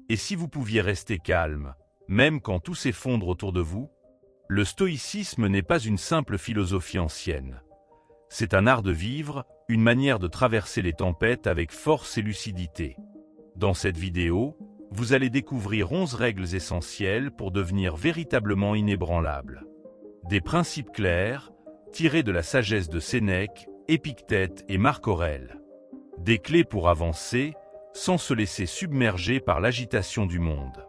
Et si vous pouviez rester calme, même quand tout s'effondre autour de vous? Le stoïcisme n'est pas une simple philosophie ancienne. C'est un art de vivre, une manière de traverser les tempêtes avec force et lucidité. Dans cette vidéo, vous allez découvrir 11 règles essentielles pour devenir véritablement inébranlable. Des principes clairs, tirés de la sagesse de Sénèque, Épictète et Marc Aurèle. Des clés pour avancer, sans se laisser submerger par l'agitation du monde.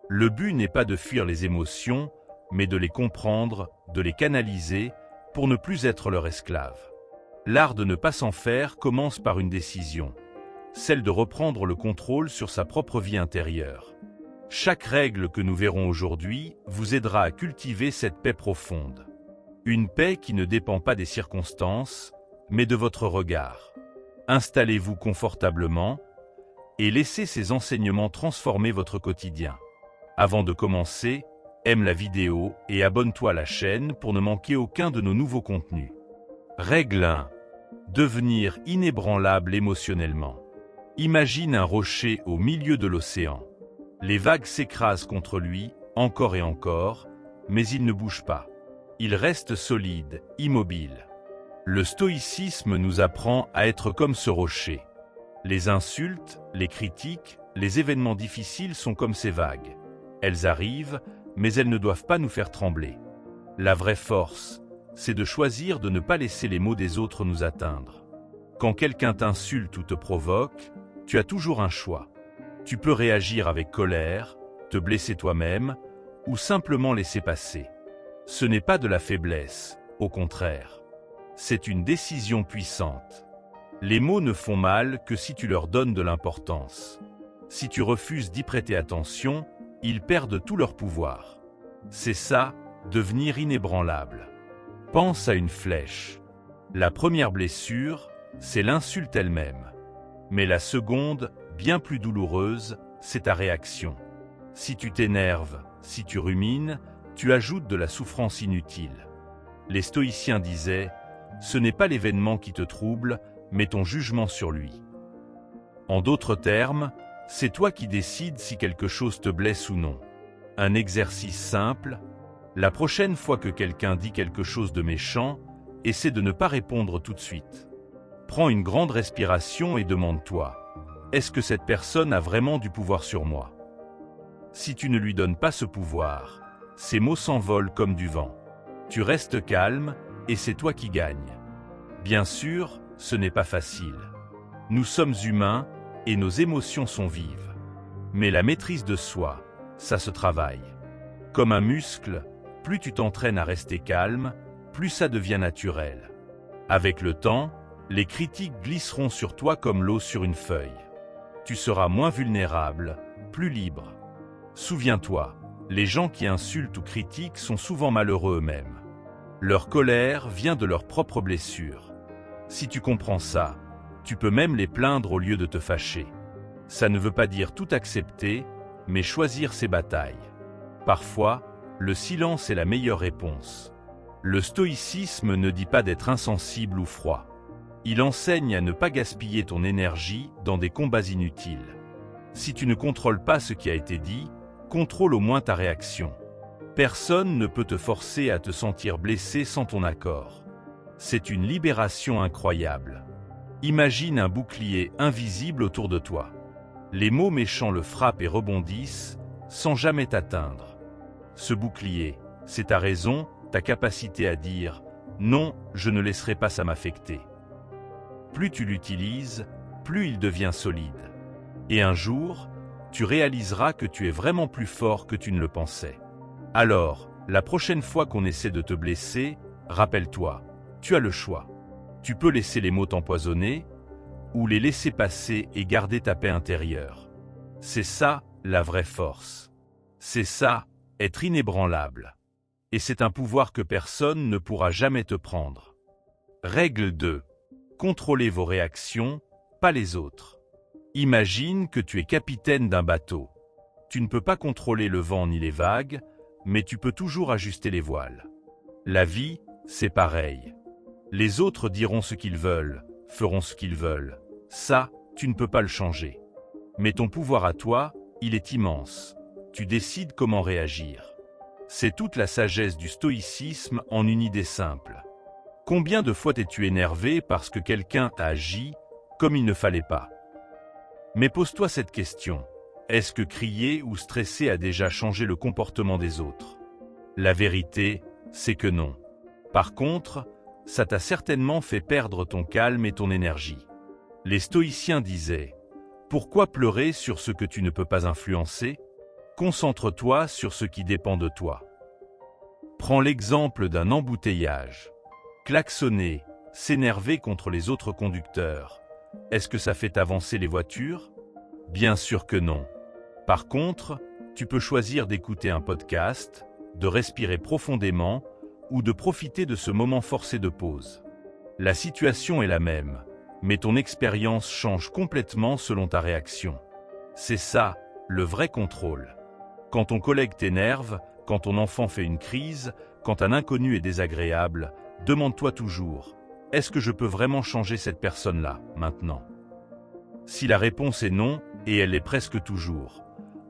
Le but n'est pas de fuir les émotions, mais de les comprendre, de les canaliser, pour ne plus être leur esclave. L'art de ne pas s'en faire commence par une décision, celle de reprendre le contrôle sur sa propre vie intérieure. Chaque règle que nous verrons aujourd'hui vous aidera à cultiver cette paix profonde. Une paix qui ne dépend pas des circonstances, mais de votre regard. Installez-vous confortablement et laissez ces enseignements transformer votre quotidien. Avant de commencer, aime la vidéo et abonne-toi à la chaîne pour ne manquer aucun de nos nouveaux contenus. Règle 1. Devenir inébranlable émotionnellement. Imagine un rocher au milieu de l'océan. Les vagues s'écrasent contre lui, encore et encore, mais il ne bouge pas. Il reste solide, immobile. Le stoïcisme nous apprend à être comme ce rocher. Les insultes, les critiques, les événements difficiles sont comme ces vagues. Elles arrivent, mais elles ne doivent pas nous faire trembler. La vraie force, c'est de choisir de ne pas laisser les mots des autres nous atteindre. Quand quelqu'un t'insulte ou te provoque, tu as toujours un choix. Tu peux réagir avec colère, te blesser toi-même, ou simplement laisser passer. Ce n'est pas de la faiblesse, au contraire. C'est une décision puissante. Les mots ne font mal que si tu leur donnes de l'importance. Si tu refuses d'y prêter attention, ils perdent tout leur pouvoir. C'est ça, devenir inébranlable. Pense à une flèche. La première blessure, c'est l'insulte elle-même. Mais la seconde, bien plus douloureuse, c'est ta réaction. Si tu t'énerves, si tu rumines, tu ajoutes de la souffrance inutile. Les stoïciens disaient « Ce n'est pas l'événement qui te trouble, mais ton jugement sur lui ». En d'autres termes, c'est toi qui décides si quelque chose te blesse ou non. Un exercice simple, la prochaine fois que quelqu'un dit quelque chose de méchant, essaie de ne pas répondre tout de suite. Prends une grande respiration et demande-toi, est-ce que cette personne a vraiment du pouvoir sur moi? Si tu ne lui donnes pas ce pouvoir, ces mots s'envolent comme du vent. Tu restes calme et c'est toi qui gagnes. Bien sûr, ce n'est pas facile. Nous sommes humains et nos émotions sont vives. Mais la maîtrise de soi, ça se travaille. Comme un muscle, plus tu t'entraînes à rester calme, plus ça devient naturel. Avec le temps, les critiques glisseront sur toi comme l'eau sur une feuille. Tu seras moins vulnérable, plus libre. Souviens-toi, les gens qui insultent ou critiquent sont souvent malheureux eux-mêmes. Leur colère vient de leurs propres blessures. Si tu comprends ça, tu peux même les plaindre au lieu de te fâcher. Ça ne veut pas dire tout accepter, mais choisir ses batailles. Parfois, le silence est la meilleure réponse. Le stoïcisme ne dit pas d'être insensible ou froid. Il enseigne à ne pas gaspiller ton énergie dans des combats inutiles. Si tu ne contrôles pas ce qui a été dit, contrôle au moins ta réaction. Personne ne peut te forcer à te sentir blessé sans ton accord. C'est une libération incroyable. Imagine un bouclier invisible autour de toi. Les mots méchants le frappent et rebondissent, sans jamais t'atteindre. Ce bouclier, c'est ta raison, ta capacité à dire « Non, je ne laisserai pas ça m'affecter ». Plus tu l'utilises, plus il devient solide. Et un jour, tu réaliseras que tu es vraiment plus fort que tu ne le pensais. Alors, la prochaine fois qu'on essaie de te blesser, rappelle-toi, tu as le choix. Tu peux laisser les mots t'empoisonner, ou les laisser passer et garder ta paix intérieure. C'est ça, la vraie force. C'est ça, être inébranlable. Et c'est un pouvoir que personne ne pourra jamais te prendre. Règle 2. Contrôlez vos réactions, pas les autres. Imagine que tu es capitaine d'un bateau. Tu ne peux pas contrôler le vent ni les vagues, mais tu peux toujours ajuster les voiles. La vie, c'est pareil. Les autres diront ce qu'ils veulent, feront ce qu'ils veulent. Ça, tu ne peux pas le changer. Mais ton pouvoir à toi, il est immense. Tu décides comment réagir. C'est toute la sagesse du stoïcisme en une idée simple. Combien de fois t'es-tu énervé parce que quelqu'un a agi comme il ne fallait pas? Mais pose-toi cette question. Est-ce que crier ou stresser a déjà changé le comportement des autres? La vérité, c'est que non. Par contre, ça t'a certainement fait perdre ton calme et ton énergie. Les stoïciens disaient « Pourquoi pleurer sur ce que tu ne peux pas influencer? Concentre-toi sur ce qui dépend de toi. » Prends l'exemple d'un embouteillage. Klaxonner, s'énerver contre les autres conducteurs. Est-ce que ça fait avancer les voitures? Bien sûr que non. Par contre, tu peux choisir d'écouter un podcast, de respirer profondément ou de profiter de ce moment forcé de pause. La situation est la même, mais ton expérience change complètement selon ta réaction. C'est ça, le vrai contrôle. Quand ton collègue t'énerve, quand ton enfant fait une crise, quand un inconnu est désagréable, demande-toi toujours « Est-ce que je peux vraiment changer cette personne-là, maintenant ?» Si la réponse est non, et elle l'est presque toujours,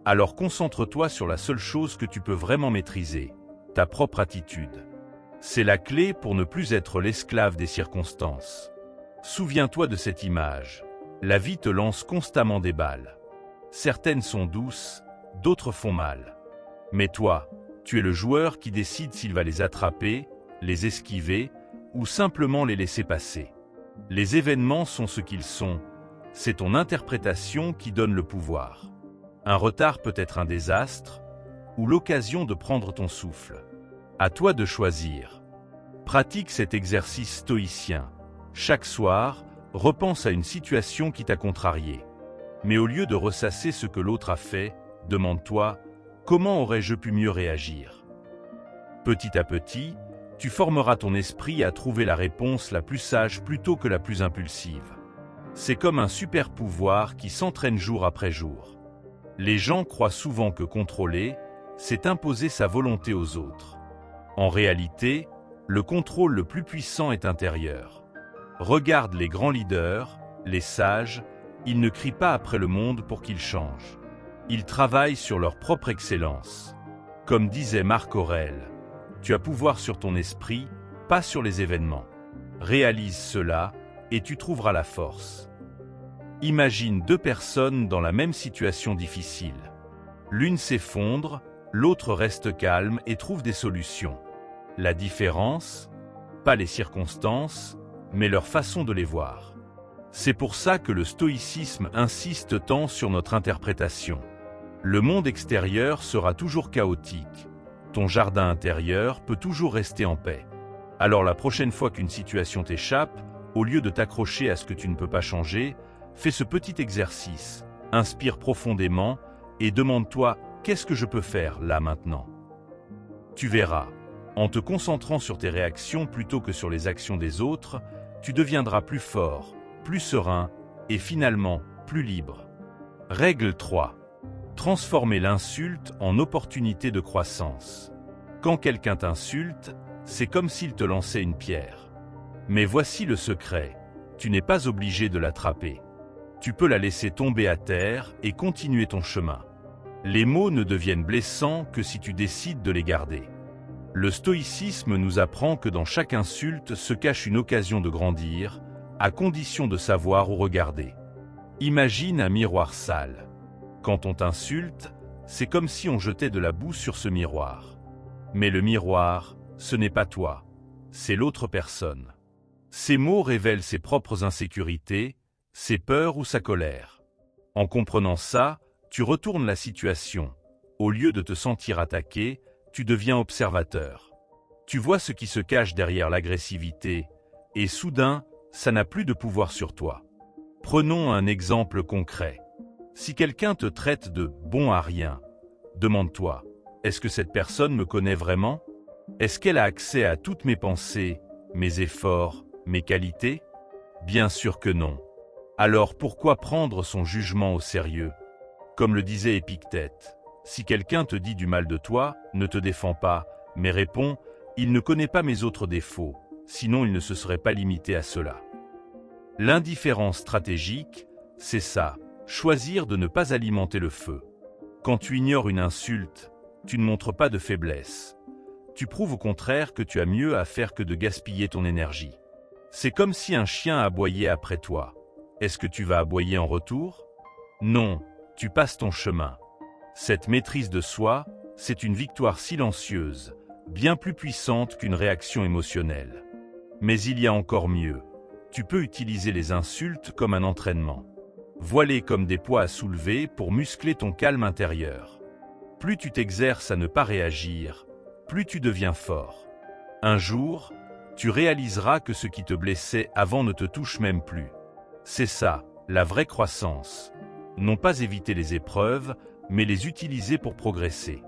alors concentre-toi sur la seule chose que tu peux vraiment maîtriser, ta propre attitude. C'est la clé pour ne plus être l'esclave des circonstances. Souviens-toi de cette image. La vie te lance constamment des balles. Certaines sont douces, d'autres font mal. Mais toi, tu es le joueur qui décide s'il va les attraper, les esquiver ou simplement les laisser passer. Les événements sont ce qu'ils sont. C'est ton interprétation qui donne le pouvoir. Un retard peut être un désastre ou l'occasion de prendre ton souffle. À toi de choisir. Pratique cet exercice stoïcien. Chaque soir, repense à une situation qui t'a contrarié. Mais au lieu de ressasser ce que l'autre a fait, demande-toi « Comment aurais-je pu mieux réagir ?» Petit à petit, tu formeras ton esprit à trouver la réponse la plus sage plutôt que la plus impulsive. C'est comme un super pouvoir qui s'entraîne jour après jour. Les gens croient souvent que contrôler, c'est imposer sa volonté aux autres. En réalité, le contrôle le plus puissant est intérieur. Regarde les grands leaders, les sages, ils ne crient pas après le monde pour qu'il change. Ils travaillent sur leur propre excellence. Comme disait Marc Aurèle, tu as pouvoir sur ton esprit, pas sur les événements. Réalise cela et tu trouveras la force. Imagine deux personnes dans la même situation difficile. L'une s'effondre, l'autre reste calme et trouve des solutions. La différence, pas les circonstances, mais leur façon de les voir. C'est pour ça que le stoïcisme insiste tant sur notre interprétation. Le monde extérieur sera toujours chaotique. Ton jardin intérieur peut toujours rester en paix. Alors la prochaine fois qu'une situation t'échappe, au lieu de t'accrocher à ce que tu ne peux pas changer, fais ce petit exercice, inspire profondément et demande-toi « Qu'est-ce que je peux faire là maintenant ?» Tu verras, en te concentrant sur tes réactions plutôt que sur les actions des autres, tu deviendras plus fort, plus serein et finalement plus libre. Règle 3. Transformer l'insulte en opportunité de croissance. Quand quelqu'un t'insulte, c'est comme s'il te lançait une pierre. Mais voici le secret, tu n'es pas obligé de l'attraper. Tu peux la laisser tomber à terre et continuer ton chemin. Les mots ne deviennent blessants que si tu décides de les garder. Le stoïcisme nous apprend que dans chaque insulte se cache une occasion de grandir, à condition de savoir où regarder. Imagine un miroir sale. Quand on t'insulte, c'est comme si on jetait de la boue sur ce miroir. Mais le miroir, ce n'est pas toi, c'est l'autre personne. Ces mots révèlent ses propres insécurités, ses peurs ou sa colère. En comprenant ça, tu retournes la situation. Au lieu de te sentir attaqué, tu deviens observateur. Tu vois ce qui se cache derrière l'agressivité, et soudain, ça n'a plus de pouvoir sur toi. Prenons un exemple concret. Si quelqu'un te traite de « bon à rien », demande-toi, est-ce que cette personne me connaît vraiment? Est-ce qu'elle a accès à toutes mes pensées, mes efforts, mes qualités? Bien sûr que non. Alors pourquoi prendre son jugement au sérieux? Comme le disait Épictète, si quelqu'un te dit du mal de toi, ne te défends pas, mais réponds, il ne connaît pas mes autres défauts, sinon il ne se serait pas limité à cela. L'indifférence stratégique, c'est ça, choisir de ne pas alimenter le feu. Quand tu ignores une insulte, tu ne montres pas de faiblesse. Tu prouves au contraire que tu as mieux à faire que de gaspiller ton énergie. C'est comme si un chien aboyait après toi. Est-ce que tu vas aboyer en retour? Non, tu passes ton chemin. Cette maîtrise de soi, c'est une victoire silencieuse, bien plus puissante qu'une réaction émotionnelle. Mais il y a encore mieux. Tu peux utiliser les insultes comme un entraînement. Vois-les comme des poids à soulever pour muscler ton calme intérieur. Plus tu t'exerces à ne pas réagir, plus tu deviens fort. Un jour, tu réaliseras que ce qui te blessait avant ne te touche même plus. C'est ça, la vraie croissance. Non pas éviter les épreuves, mais les utiliser pour progresser.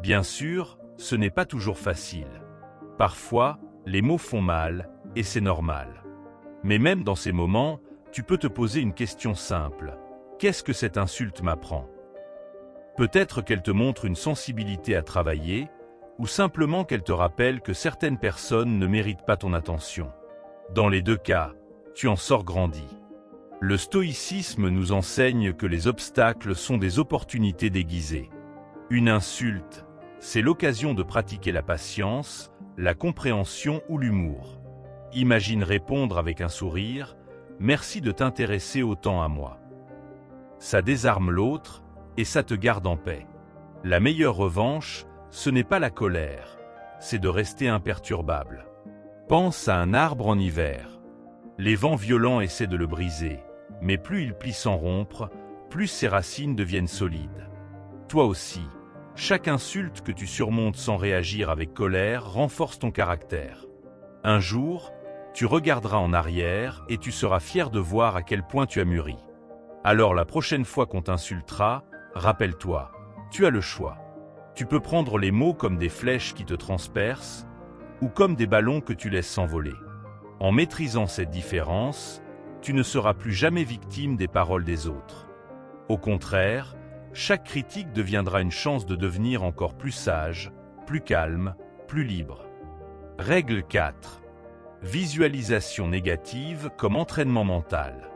Bien sûr, ce n'est pas toujours facile. Parfois, les mots font mal, et c'est normal. Mais même dans ces moments, tu peux te poser une question simple. Qu'est-ce que cette insulte m'apprend? Peut-être qu'elle te montre une sensibilité à travailler, ou simplement qu'elle te rappelle que certaines personnes ne méritent pas ton attention. Dans les deux cas, tu en sors grandi. Le stoïcisme nous enseigne que les obstacles sont des opportunités déguisées. Une insulte, c'est l'occasion de pratiquer la patience, la compréhension ou l'humour. Imagine répondre avec un sourire « Merci de t'intéresser autant à moi ». Ça désarme l'autre et ça te garde en paix. La meilleure revanche, ce n'est pas la colère, c'est de rester imperturbable. Pense à un arbre en hiver. Les vents violents essaient de le briser, mais plus il plie sans rompre, plus ses racines deviennent solides. Toi aussi, chaque insulte que tu surmontes sans réagir avec colère renforce ton caractère. Un jour, tu regarderas en arrière et tu seras fier de voir à quel point tu as mûri. Alors la prochaine fois qu'on t'insultera, rappelle-toi, tu as le choix. Tu peux prendre les mots comme des flèches qui te transpercent ou comme des ballons que tu laisses s'envoler. En maîtrisant cette différence, tu ne seras plus jamais victime des paroles des autres. Au contraire, chaque critique deviendra une chance de devenir encore plus sage, plus calme, plus libre. Règle 4. Visualisation négative comme entraînement mental.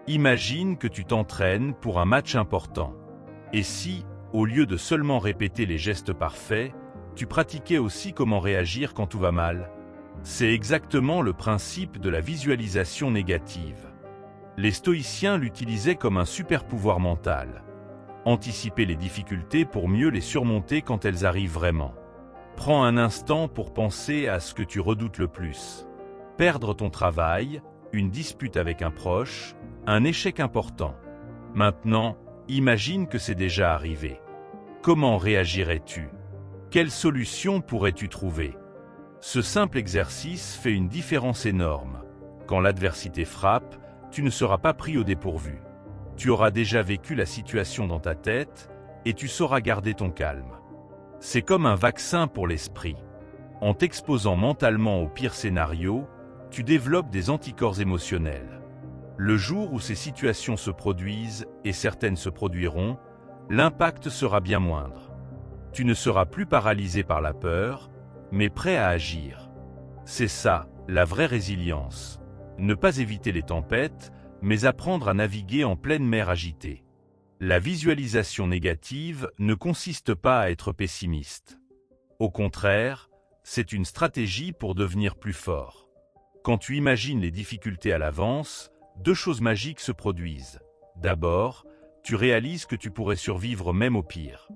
Imagine que tu t'entraînes pour un match important. Et si, au lieu de seulement répéter les gestes parfaits, tu pratiquais aussi comment réagir quand tout va mal? C'est exactement le principe de la visualisation négative. Les stoïciens l'utilisaient comme un super pouvoir mental. Anticiper les difficultés pour mieux les surmonter quand elles arrivent vraiment. Prends un instant pour penser à ce que tu redoutes le plus. Perdre ton travail, une dispute avec un proche, un échec important. Maintenant, imagine que c'est déjà arrivé. Comment réagirais-tu? Quelle solution pourrais-tu trouver? Ce simple exercice fait une différence énorme. Quand l'adversité frappe, tu ne seras pas pris au dépourvu. Tu auras déjà vécu la situation dans ta tête et tu sauras garder ton calme. C'est comme un vaccin pour l'esprit. En t'exposant mentalement au pire scénario, tu développes des anticorps émotionnels. Le jour où ces situations se produisent, et certaines se produiront, l'impact sera bien moindre. Tu ne seras plus paralysé par la peur, mais prêt à agir. C'est ça, la vraie résilience. Ne pas éviter les tempêtes, mais apprendre à naviguer en pleine mer agitée. La visualisation négative ne consiste pas à être pessimiste. Au contraire, c'est une stratégie pour devenir plus fort. Quand tu imagines les difficultés à l'avance, deux choses magiques se produisent. D'abord, tu réalises que tu pourrais survivre même au pire.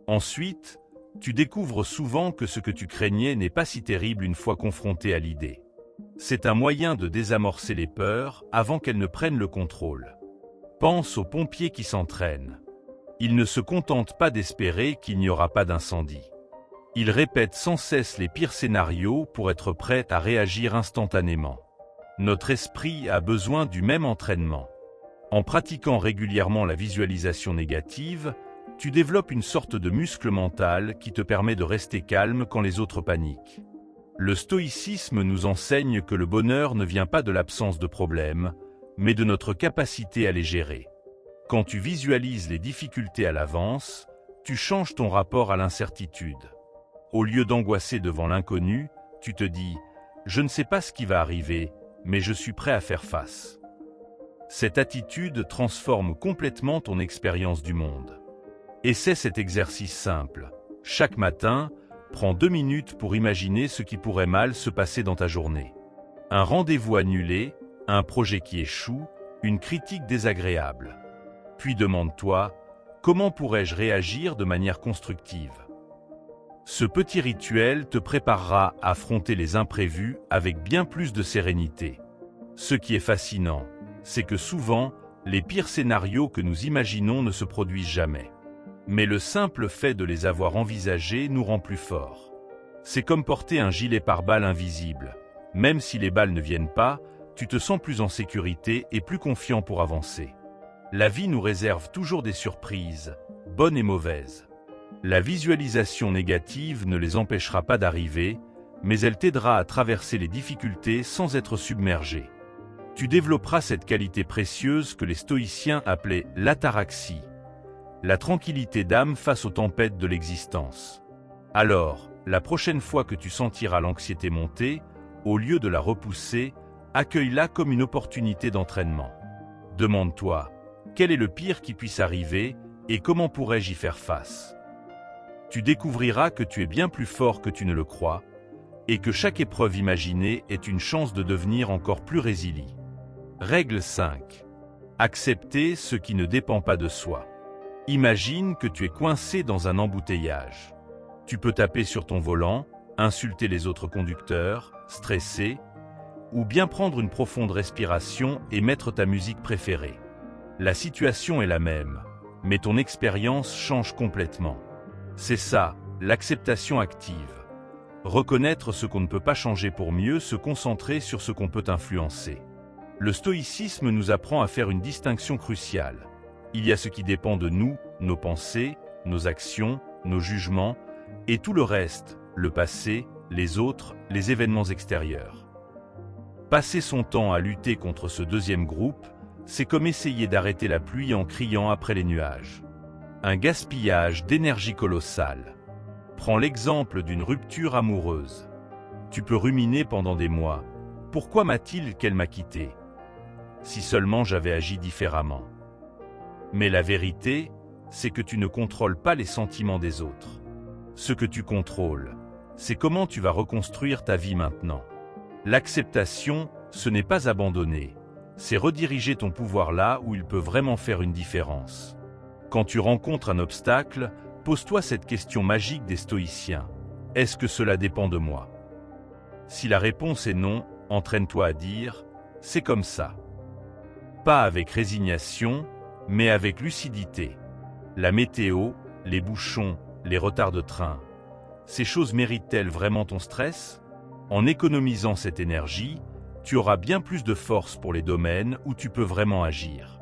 Ensuite, tu découvres souvent que ce que tu craignais n'est pas si terrible une fois confronté à l'idée. C'est un moyen de désamorcer les peurs avant qu'elles ne prennent le contrôle. Pense aux pompiers qui s'entraînent. Ils ne se contentent pas d'espérer qu'il n'y aura pas d'incendie. Ils répètent sans cesse les pires scénarios pour être prêts à réagir instantanément. Notre esprit a besoin du même entraînement. En pratiquant régulièrement la visualisation négative, tu développes une sorte de muscle mental qui te permet de rester calme quand les autres paniquent. Le stoïcisme nous enseigne que le bonheur ne vient pas de l'absence de problèmes, mais de notre capacité à les gérer. Quand tu visualises les difficultés à l'avance, tu changes ton rapport à l'incertitude. Au lieu d'angoisser devant l'inconnu, tu te dis « Je ne sais pas ce qui va arriver, mais je suis prêt à faire face ». Cette attitude transforme complètement ton expérience du monde. Essaie cet exercice simple. Chaque matin, prends 2 minutes pour imaginer ce qui pourrait mal se passer dans ta journée. Un rendez-vous annulé, un projet qui échoue, une critique désagréable. Puis demande-toi, comment pourrais-je réagir de manière constructive ? Ce petit rituel te préparera à affronter les imprévus avec bien plus de sérénité. Ce qui est fascinant, c'est que souvent, les pires scénarios que nous imaginons ne se produisent jamais. Mais le simple fait de les avoir envisagés nous rend plus forts. C'est comme porter un gilet pare-balles invisible. Même si les balles ne viennent pas, tu te sens plus en sécurité et plus confiant pour avancer. La vie nous réserve toujours des surprises, bonnes et mauvaises. La visualisation négative ne les empêchera pas d'arriver, mais elle t'aidera à traverser les difficultés sans être submergé. Tu développeras cette qualité précieuse que les stoïciens appelaient l'ataraxie, la tranquillité d'âme face aux tempêtes de l'existence. Alors, la prochaine fois que tu sentiras l'anxiété monter, au lieu de la repousser, accueille-la comme une opportunité d'entraînement. Demande-toi, quel est le pire qui puisse arriver et comment pourrais-je y faire face ? Tu découvriras que tu es bien plus fort que tu ne le crois et que chaque épreuve imaginée est une chance de devenir encore plus résilient. Règle 5. Accepter ce qui ne dépend pas de soi. Imagine que tu es coincé dans un embouteillage. Tu peux taper sur ton volant, insulter les autres conducteurs, stresser, ou bien prendre une profonde respiration et mettre ta musique préférée. La situation est la même, mais ton expérience change complètement. C'est ça, l'acceptation active. Reconnaître ce qu'on ne peut pas changer pour mieux se concentrer sur ce qu'on peut influencer. Le stoïcisme nous apprend à faire une distinction cruciale. Il y a ce qui dépend de nous, nos pensées, nos actions, nos jugements, et tout le reste, le passé, les autres, les événements extérieurs. Passer son temps à lutter contre ce deuxième groupe, c'est comme essayer d'arrêter la pluie en criant après les nuages. Un gaspillage d'énergie colossal. Prends l'exemple d'une rupture amoureuse. Tu peux ruminer pendant des mois. Pourquoi m'a-t-il qu'elle m'a quitté ? Si seulement j'avais agi différemment. Mais la vérité, c'est que tu ne contrôles pas les sentiments des autres. Ce que tu contrôles, c'est comment tu vas reconstruire ta vie maintenant. L'acceptation, ce n'est pas abandonner, c'est rediriger ton pouvoir là où il peut vraiment faire une différence. Quand tu rencontres un obstacle, pose-toi cette question magique des stoïciens. Est-ce que cela dépend de moi ? Si la réponse est non, entraîne-toi à dire « c'est comme ça ». Pas avec résignation, mais avec lucidité. La météo, les bouchons, les retards de train, ces choses méritent-elles vraiment ton stress ? En économisant cette énergie, tu auras bien plus de force pour les domaines où tu peux vraiment agir.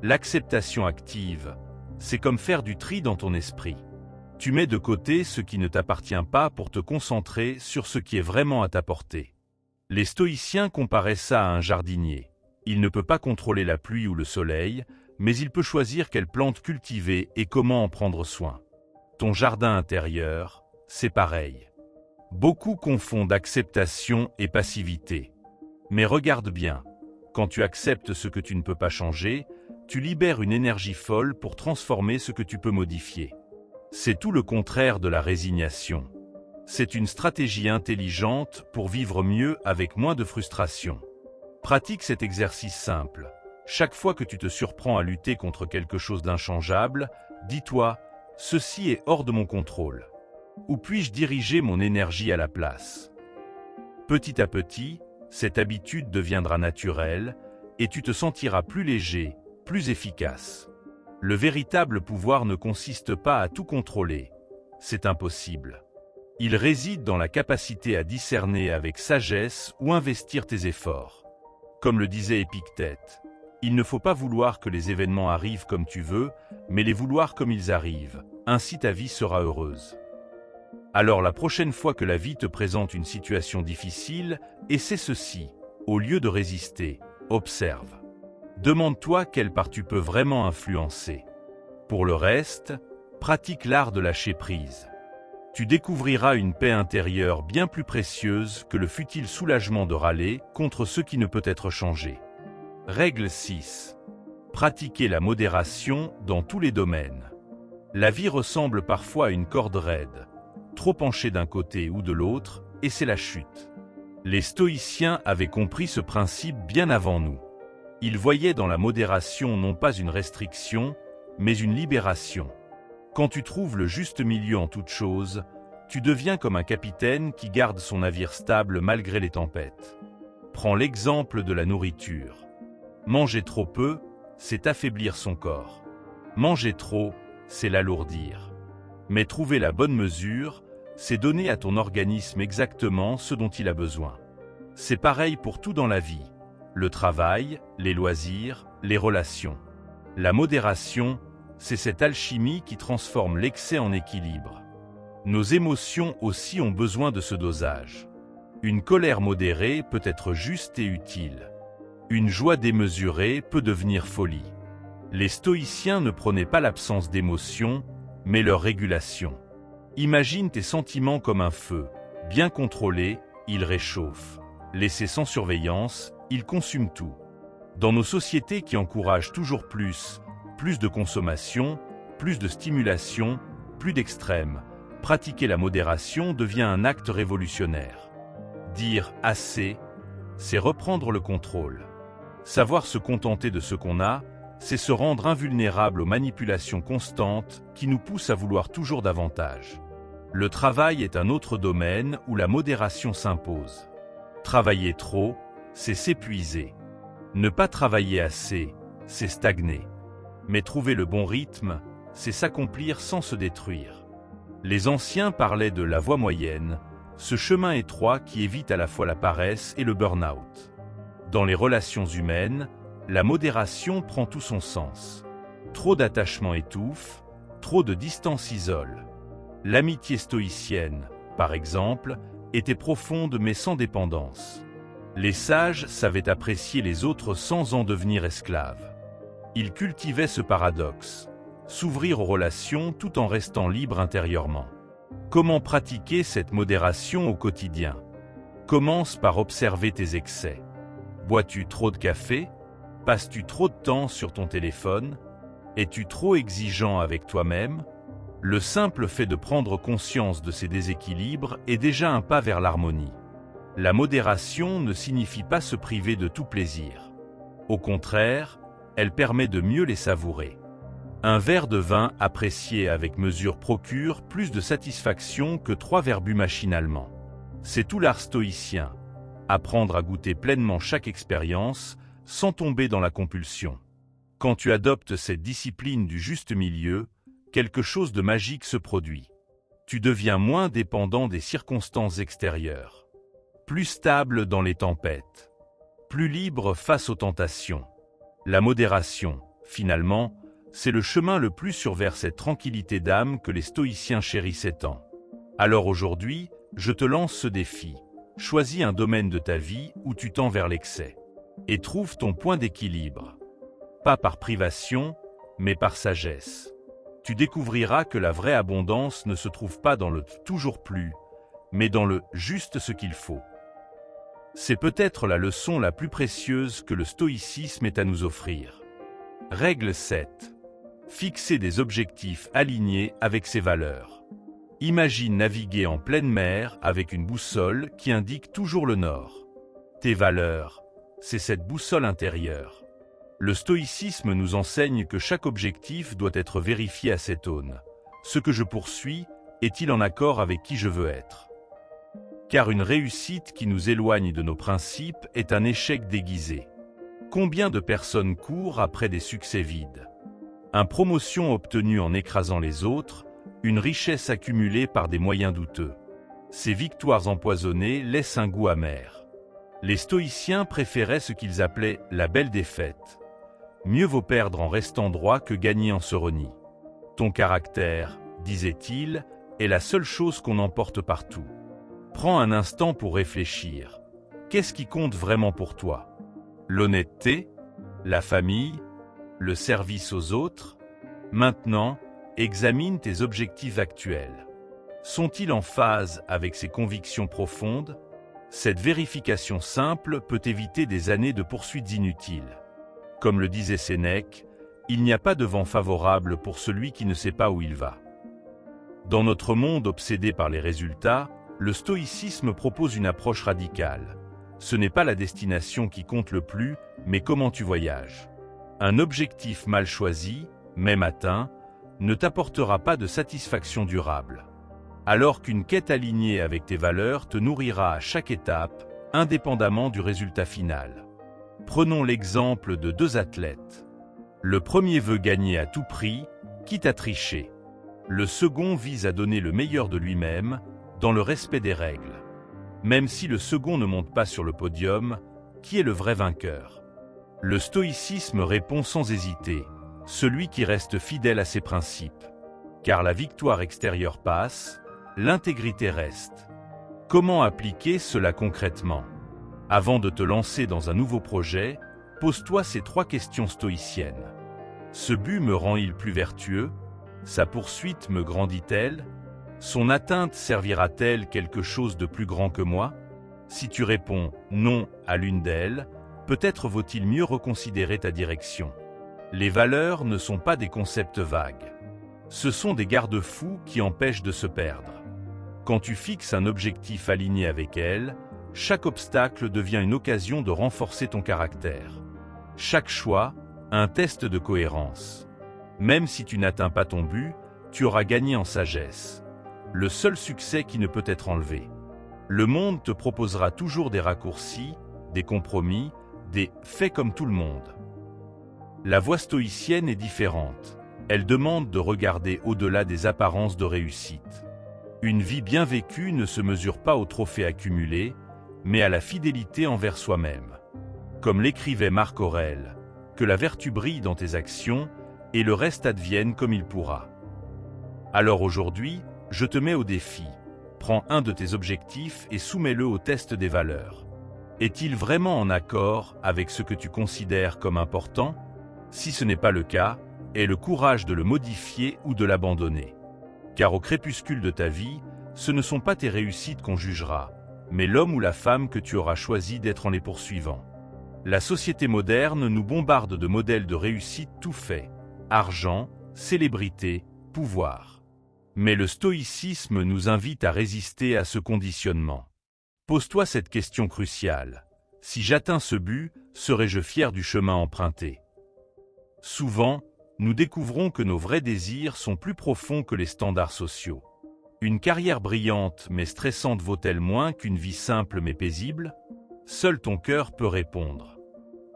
L'acceptation active, c'est comme faire du tri dans ton esprit. Tu mets de côté ce qui ne t'appartient pas pour te concentrer sur ce qui est vraiment à ta portée. Les stoïciens comparaient ça à un jardinier. Il ne peut pas contrôler la pluie ou le soleil, mais il peut choisir quelle plante cultiver et comment en prendre soin. Ton jardin intérieur, c'est pareil. Beaucoup confondent acceptation et passivité. Mais regarde bien, quand tu acceptes ce que tu ne peux pas changer, tu libères une énergie folle pour transformer ce que tu peux modifier. C'est tout le contraire de la résignation. C'est une stratégie intelligente pour vivre mieux avec moins de frustration. Pratique cet exercice simple. Chaque fois que tu te surprends à lutter contre quelque chose d'inchangeable, dis-toi « ceci est hors de mon contrôle ». Où puis-je diriger mon énergie à la place ? Petit à petit, cette habitude deviendra naturelle et tu te sentiras plus léger, plus efficace. Le véritable pouvoir ne consiste pas à tout contrôler. C'est impossible. Il réside dans la capacité à discerner avec sagesse où investir tes efforts. Comme le disait Épictète, il ne faut pas vouloir que les événements arrivent comme tu veux, mais les vouloir comme ils arrivent. Ainsi ta vie sera heureuse. Alors la prochaine fois que la vie te présente une situation difficile, essaie ceci. Au lieu de résister, observe. Demande-toi quelle part tu peux vraiment influencer. Pour le reste, pratique l'art de lâcher prise. Tu découvriras une paix intérieure bien plus précieuse que le futile soulagement de râler contre ce qui ne peut être changé. Règle 6. Pratiquer la modération dans tous les domaines. La vie ressemble parfois à une corde raide, trop penchée d'un côté ou de l'autre, et c'est la chute. Les stoïciens avaient compris ce principe bien avant nous. Ils voyaient dans la modération non pas une restriction, mais une libération. Quand tu trouves le juste milieu en toute chose, tu deviens comme un capitaine qui garde son navire stable malgré les tempêtes. Prends l'exemple de la nourriture. Manger trop peu, c'est affaiblir son corps. Manger trop, c'est l'alourdir. Mais trouver la bonne mesure, c'est donner à ton organisme exactement ce dont il a besoin. C'est pareil pour tout dans la vie. Le travail, les loisirs, les relations. La modération, c'est cette alchimie qui transforme l'excès en équilibre. Nos émotions aussi ont besoin de ce dosage. Une colère modérée peut être juste et utile. Une joie démesurée peut devenir folie. Les stoïciens ne prenaient pas l'absence d'émotions, mais leur régulation. Imagine tes sentiments comme un feu. Bien contrôlé, il réchauffe. Laissé sans surveillance, il consume tout. Dans nos sociétés qui encouragent toujours plus de consommation, plus de stimulation, plus d'extrêmes, pratiquer la modération devient un acte révolutionnaire. Dire « assez », c'est reprendre le contrôle. Savoir se contenter de ce qu'on a, c'est se rendre invulnérable aux manipulations constantes qui nous poussent à vouloir toujours davantage. Le travail est un autre domaine où la modération s'impose. Travailler trop, c'est s'épuiser. Ne pas travailler assez, c'est stagner. Mais trouver le bon rythme, c'est s'accomplir sans se détruire. Les anciens parlaient de la voie moyenne, ce chemin étroit qui évite à la fois la paresse et le burn-out. Dans les relations humaines, la modération prend tout son sens. Trop d'attachement étouffe, trop de distance isole. L'amitié stoïcienne, par exemple, était profonde mais sans dépendance. Les sages savaient apprécier les autres sans en devenir esclaves. Ils cultivaient ce paradoxe, s'ouvrir aux relations tout en restant libre intérieurement. Comment pratiquer cette modération au quotidien? Commence par observer tes excès. Bois-tu trop de café? Passes-tu trop de temps sur ton téléphone? Es-tu trop exigeant avec toi-même? Le simple fait de prendre conscience de ces déséquilibres est déjà un pas vers l'harmonie. La modération ne signifie pas se priver de tout plaisir. Au contraire, elle permet de mieux les savourer. Un verre de vin apprécié avec mesure procure plus de satisfaction que 3 verres bu machinalement. C'est tout l'art stoïcien. Apprendre à goûter pleinement chaque expérience sans tomber dans la compulsion. Quand tu adoptes cette discipline du juste milieu, quelque chose de magique se produit. Tu deviens moins dépendant des circonstances extérieures. Plus stable dans les tempêtes. Plus libre face aux tentations. La modération, finalement, c'est le chemin le plus sûr vers cette tranquillité d'âme que les stoïciens chérissaient tant. Alors aujourd'hui, je te lance ce défi. Choisis un domaine de ta vie où tu tends vers l'excès. Et trouve ton point d'équilibre. Pas par privation, mais par sagesse. Tu découvriras que la vraie abondance ne se trouve pas dans le « toujours plus », mais dans le « juste ce qu'il faut ». C'est peut-être la leçon la plus précieuse que le stoïcisme ait à nous offrir. Règle 7. Fixer des objectifs alignés avec ses valeurs. Imagine naviguer en pleine mer avec une boussole qui indique toujours le nord. Tes valeurs, c'est cette boussole intérieure. Le stoïcisme nous enseigne que chaque objectif doit être vérifié à cette aune. Ce que je poursuis, est-il en accord avec qui je veux être? Car une réussite qui nous éloigne de nos principes est un échec déguisé. Combien de personnes courent après des succès vides? Une promotion obtenue en écrasant les autres, une richesse accumulée par des moyens douteux. Ces victoires empoisonnées laissent un goût amer. Les stoïciens préféraient ce qu'ils appelaient la belle défaite. Mieux vaut perdre en restant droit que gagner en se reniant. Ton caractère, disait-il, est la seule chose qu'on emporte partout. Prends un instant pour réfléchir. Qu'est-ce qui compte vraiment pour toi? L'honnêteté? La famille? Le service aux autres? Maintenant, examine tes objectifs actuels. Sont-ils en phase avec ces convictions profondes? Cette vérification simple peut éviter des années de poursuites inutiles. Comme le disait Sénèque, Il n'y a pas de vent favorable pour celui qui ne sait pas où il va. Dans notre monde obsédé par les résultats, le stoïcisme propose une approche radicale. Ce n'est pas la destination qui compte le plus, mais comment tu voyages. Un objectif mal choisi, même atteint, ne t'apportera pas de satisfaction durable. Alors qu'une quête alignée avec tes valeurs te nourrira à chaque étape, indépendamment du résultat final. Prenons l'exemple de deux athlètes. Le premier veut gagner à tout prix, quitte à tricher. Le second vise à donner le meilleur de lui-même, dans le respect des règles. Même si le second ne monte pas sur le podium, qui est le vrai vainqueur? Le stoïcisme répond sans hésiter, celui qui reste fidèle à ses principes. Car la victoire extérieure passe, l'intégrité reste. Comment appliquer cela concrètement? Avant de te lancer dans un nouveau projet, pose-toi ces 3 questions stoïciennes. Ce but me rend-il plus vertueux? Sa poursuite me grandit-elle? Son atteinte servira-t-elle quelque chose de plus grand que moi? Si tu réponds non à l'une d'elles, peut-être vaut-il mieux reconsidérer ta direction. Les valeurs ne sont pas des concepts vagues. Ce sont des garde-fous qui empêchent de se perdre. Quand tu fixes un objectif aligné avec elles, chaque obstacle devient une occasion de renforcer ton caractère. Chaque choix, un test de cohérence. Même si tu n'atteins pas ton but, tu auras gagné en sagesse. Le seul succès qui ne peut être enlevé. Le monde te proposera toujours des raccourcis, des compromis, des « faits comme tout le monde ». La voie stoïcienne est différente. Elle demande de regarder au-delà des apparences de réussite. Une vie bien vécue ne se mesure pas aux trophées accumulés, mais à la fidélité envers soi-même. Comme l'écrivait Marc Aurèle, que la vertu brille dans tes actions et le reste advienne comme il pourra. Alors aujourd'hui, je te mets au défi. Prends un de tes objectifs et soumets-le au test des valeurs. Est-il vraiment en accord avec ce que tu considères comme important? Si ce n'est pas le cas, aie le courage de le modifier ou de l'abandonner. Car au crépuscule de ta vie, ce ne sont pas tes réussites qu'on jugera, mais l'homme ou la femme que tu auras choisi d'être en les poursuivant. La société moderne nous bombarde de modèles de réussite tout faits. Argent, célébrité, pouvoir. Mais le stoïcisme nous invite à résister à ce conditionnement. Pose-toi cette question cruciale. Si j'atteins ce but, serai-je fier du chemin emprunté? Souvent, nous découvrons que nos vrais désirs sont plus profonds que les standards sociaux. Une carrière brillante mais stressante vaut-elle moins qu'une vie simple mais paisible? Seul ton cœur peut répondre.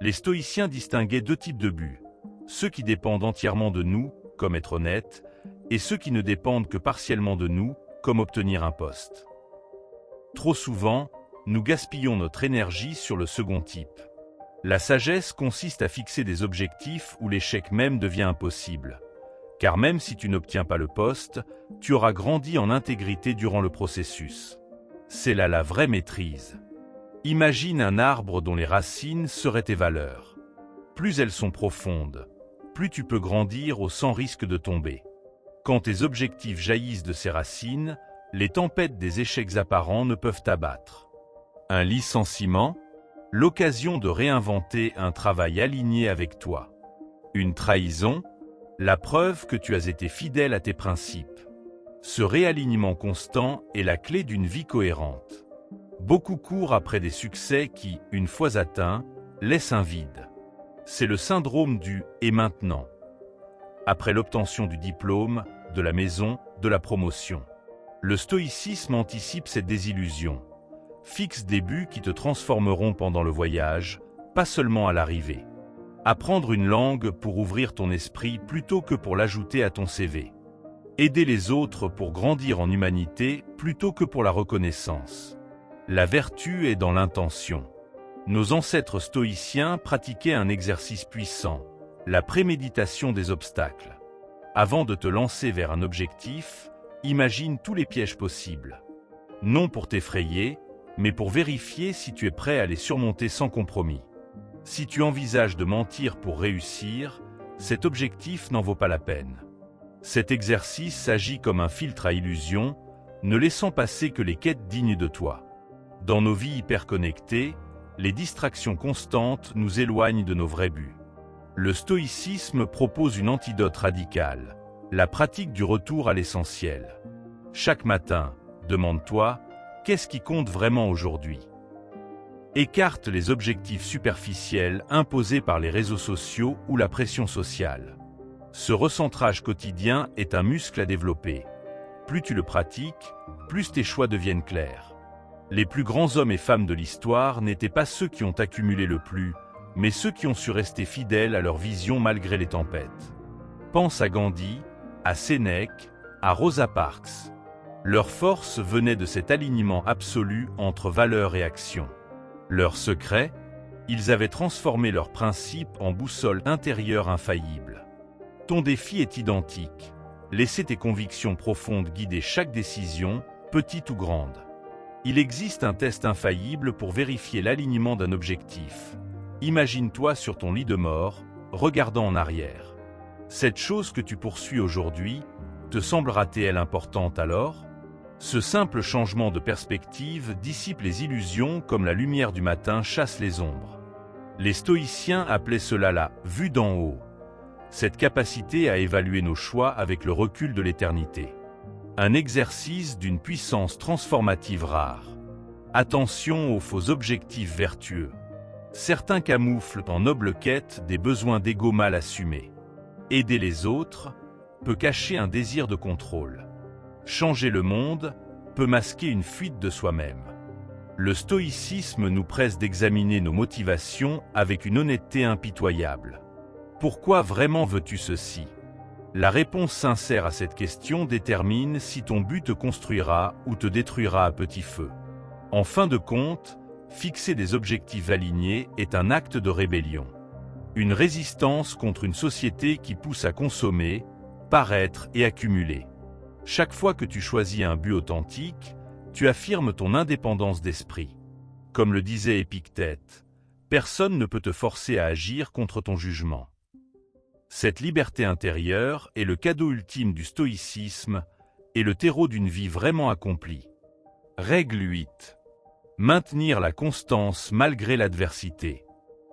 Les stoïciens distinguaient 2 types de buts. Ceux qui dépendent entièrement de nous, comme être honnête, et ceux qui ne dépendent que partiellement de nous, comme obtenir un poste. Trop souvent, nous gaspillons notre énergie sur le second type. La sagesse consiste à fixer des objectifs où l'échec même devient impossible. Car même si tu n'obtiens pas le poste, tu auras grandi en intégrité durant le processus. C'est là la vraie maîtrise. Imagine un arbre dont les racines seraient tes valeurs. Plus elles sont profondes, plus tu peux grandir sans risque de tomber. Quand tes objectifs jaillissent de ces racines, les tempêtes des échecs apparents ne peuvent t'abattre. Un licenciement? L'occasion de réinventer un travail aligné avec toi. Une trahison? La preuve que tu as été fidèle à tes principes. Ce réalignement constant est la clé d'une vie cohérente. Beaucoup courent après des succès qui, une fois atteints, laissent un vide. C'est le syndrome du « et maintenant ». Après l'obtention du diplôme, de la maison, de la promotion. Le stoïcisme anticipe cette désillusion. Fixe des buts qui te transformeront pendant le voyage, pas seulement à l'arrivée. Apprendre une langue pour ouvrir ton esprit plutôt que pour l'ajouter à ton CV. Aider les autres pour grandir en humanité plutôt que pour la reconnaissance. La vertu est dans l'intention. Nos ancêtres stoïciens pratiquaient un exercice puissant, la préméditation des obstacles. Avant de te lancer vers un objectif, imagine tous les pièges possibles. Non pour t'effrayer, mais pour vérifier si tu es prêt à les surmonter sans compromis. Si tu envisages de mentir pour réussir, cet objectif n'en vaut pas la peine. Cet exercice agit comme un filtre à illusions, ne laissant passer que les quêtes dignes de toi. Dans nos vies hyperconnectées, les distractions constantes nous éloignent de nos vrais buts. Le stoïcisme propose une antidote radicale, la pratique du retour à l'essentiel. Chaque matin, demande-toi, qu'est-ce qui compte vraiment aujourd'hui? Écarte les objectifs superficiels imposés par les réseaux sociaux ou la pression sociale. Ce recentrage quotidien est un muscle à développer. Plus tu le pratiques, plus tes choix deviennent clairs. Les plus grands hommes et femmes de l'histoire n'étaient pas ceux qui ont accumulé le plus, mais ceux qui ont su rester fidèles à leur vision malgré les tempêtes. Pense à Gandhi, à Sénèque, à Rosa Parks. Leur force venait de cet alignement absolu entre valeurs et action. Leur secret, ils avaient transformé leurs principes en boussole intérieure infaillible. Ton défi est identique. Laissez tes convictions profondes guider chaque décision, petite ou grande. Il existe un test infaillible pour vérifier l'alignement d'un objectif. Imagine-toi sur ton lit de mort, regardant en arrière. Cette chose que tu poursuis aujourd'hui, te semblera-t-elle importante alors? Ce simple changement de perspective dissipe les illusions comme la lumière du matin chasse les ombres. Les stoïciens appelaient cela la « vue d'en haut », cette capacité à évaluer nos choix avec le recul de l'éternité. Un exercice d'une puissance transformative rare. Attention aux faux objectifs vertueux. Certains camouflent en noble quête des besoins d'ego mal assumés. Aider les autres peut cacher un désir de contrôle. Changer le monde peut masquer une fuite de soi-même. Le stoïcisme nous presse d'examiner nos motivations avec une honnêteté impitoyable. Pourquoi vraiment veux-tu ceci? La réponse sincère à cette question détermine si ton but te construira ou te détruira à petit feu. En fin de compte, fixer des objectifs alignés est un acte de rébellion. Une résistance contre une société qui pousse à consommer, paraître et accumuler. Chaque fois que tu choisis un but authentique, tu affirmes ton indépendance d'esprit. Comme le disait Épictète, personne ne peut te forcer à agir contre ton jugement. Cette liberté intérieure est le cadeau ultime du stoïcisme et le terreau d'une vie vraiment accomplie. Règle 8. Maintenir la constance malgré l'adversité.